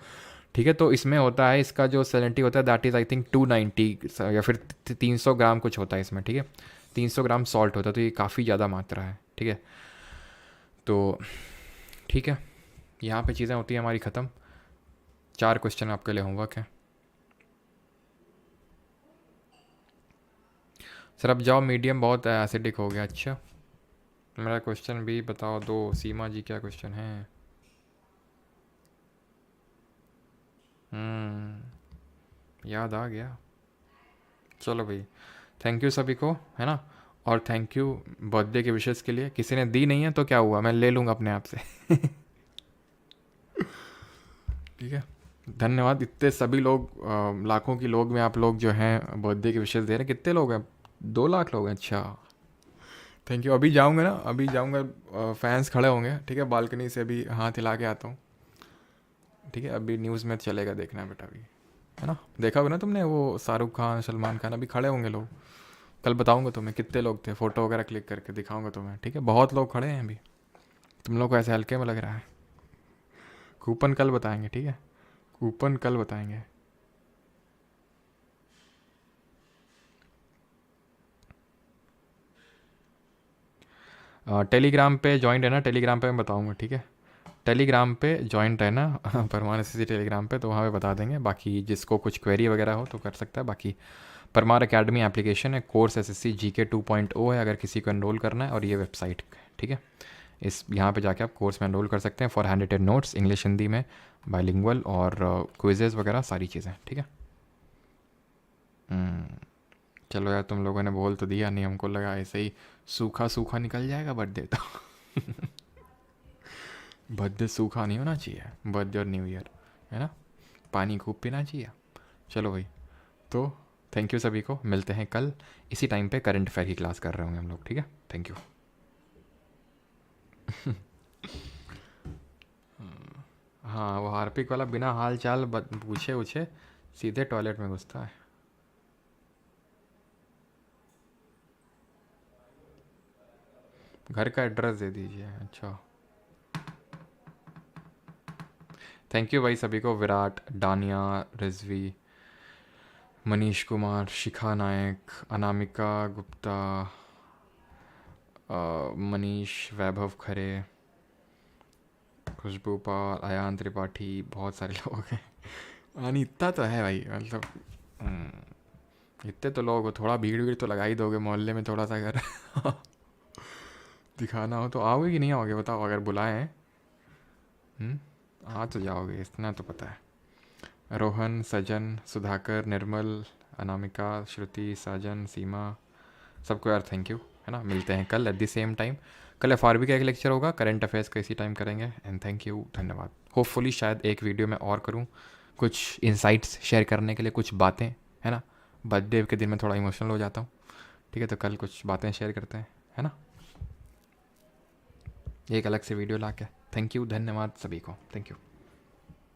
ठीक है, तो इसमें होता है, इसका जो सैलिनिटी होता है दैट इज़ आई थिंक 290 या फिर 300 ग्राम कुछ होता है इसमें, ठीक है। 300 ग्राम सॉल्ट होता है, तो ये काफ़ी ज़्यादा मात्रा है, ठीक है। तो ठीक है, यहाँ पे चीज़ें होती हैं हमारी ख़त्म। 4 क्वेश्चन आपके लिए होमवर्क है। सर अब जाओ, मीडियम बहुत एसिडिक हो गया। अच्छा, मेरा क्वेश्चन भी बताओ दो, सीमा जी क्या क्वेश्चन है? याद आ गया। चलो भाई, थैंक यू सभी को, है ना। और थैंक यू बर्थडे के विशेष के लिए। किसी ने दी नहीं है तो क्या हुआ, मैं ले लूँगा अपने आप से। ठीक है, धन्यवाद। इतने सभी लोग, लाखों की लोग में आप लोग जो हैं बर्थडे के विशेष दे रहे हैं। कितने लोग हैं? 2 लाख लोग हैं। अच्छा, थैंक यू। अभी जाऊँगा ना, अभी जाऊँगा, फैंस खड़े होंगे, ठीक है, बालकनी से अभी हाथ हिला के आता हूँ, ठीक है। अभी न्यूज़ में चलेगा, देखना बेटा अभी, है ना। देखा होगा ना तुमने, वो शाहरुख खान, सलमान खान, अभी खड़े होंगे लोग। कल बताऊँगा तुम्हें कितने लोग थे, फ़ोटो वगैरह क्लिक करके दिखाऊँगा तुम्हें, ठीक है। बहुत लोग खड़े हैं अभी, तुम लोग को ऐसे हल्के में लग रहा है। कूपन कल बताएंगे, ठीक है, कूपन कल बताएंगे। टेलीग्राम पे जॉइंट है ना, टेलीग्राम पे मैं बताऊँगा, ठीक है। टेलीग्राम पे जॉइंट है ना, परमार एसएससी टेलीग्राम पे, तो वहाँ पे बता देंगे। बाकी जिसको कुछ क्वेरी वगैरह हो तो कर सकता है। बाकी परमार एकेडमी एप्लीकेशन है, कोर्स एसएससी जीके 2.0 है, अगर किसी को एनरोल करना है, और ये वेबसाइट, ठीक है। इस यहाँ पे जाके आप कोर्स में एनरोल कर सकते हैं for hand retain notes, English Hindi में, बाइलिंगुअल, और क्विजेज़ वगैरह सारी चीज़ें, ठीक है। चलो यार, तुम लोगों ने बोल तो दिया नहीं, हमको लगा ऐसे ही सूखा सूखा निकल जाएगा बर्थडे तो। बर्थडे सूखा नहीं होना चाहिए, बर्थडे और न्यू ईयर, है ना, पानी खूब पीना चाहिए। चलो भाई, तो थैंक यू सभी को, मिलते हैं कल इसी टाइम पे। करंट अफेयर की क्लास कर रहे होंगे हम लोग, ठीक है। Thank you. हाँ, वो हार्पिक वाला बिना हाल चाल पूछे उछे सीधे टॉयलेट में घुसता है। घर का एड्रेस दे दीजिए। अच्छा, थैंक यू भाई सभी को, विराट, डानिया, रिजवी, मनीष कुमार, शिखा नायक, अनामिका गुप्ता, मनीष, वैभव खरे, खुशबू पाल, अयान त्रिपाठी, बहुत सारे लोग हैं। इतना तो है भाई, मतलब इतने तो लोग हो, थोड़ा भीड़ भीड़ तो लगा ही दोगे मोहल्ले में, थोड़ा सा अगर दिखाना हो तो। आओगे कि नहीं आओगे बताओ, अगर बुलाएं? आ तो जाओगे, इतना तो पता है। रोहन, सजन, सुधाकर, निर्मल, अनामिका, श्रुति, साजन, सीमा, सबको यार थैंक यू, है ना। मिलते हैं कल एट द सेम टाइम। कल एफआरबी का एक लेक्चर होगा, करंट अफेयर्स का इसी टाइम करेंगे। एंड थैंक यू, धन्यवाद। होपफुली शायद एक वीडियो में और करूँ, कुछ इंसाइट्स शेयर करने के लिए, कुछ बातें, है ना। बर्थडे के दिन में थोड़ा इमोशनल हो जाता हूँ, ठीक है। तो कल कुछ बातें शेयर करते हैं, है ना, एक अलग से वीडियो ला के। थैंक यू, धन्यवाद सभी को, थैंक यू।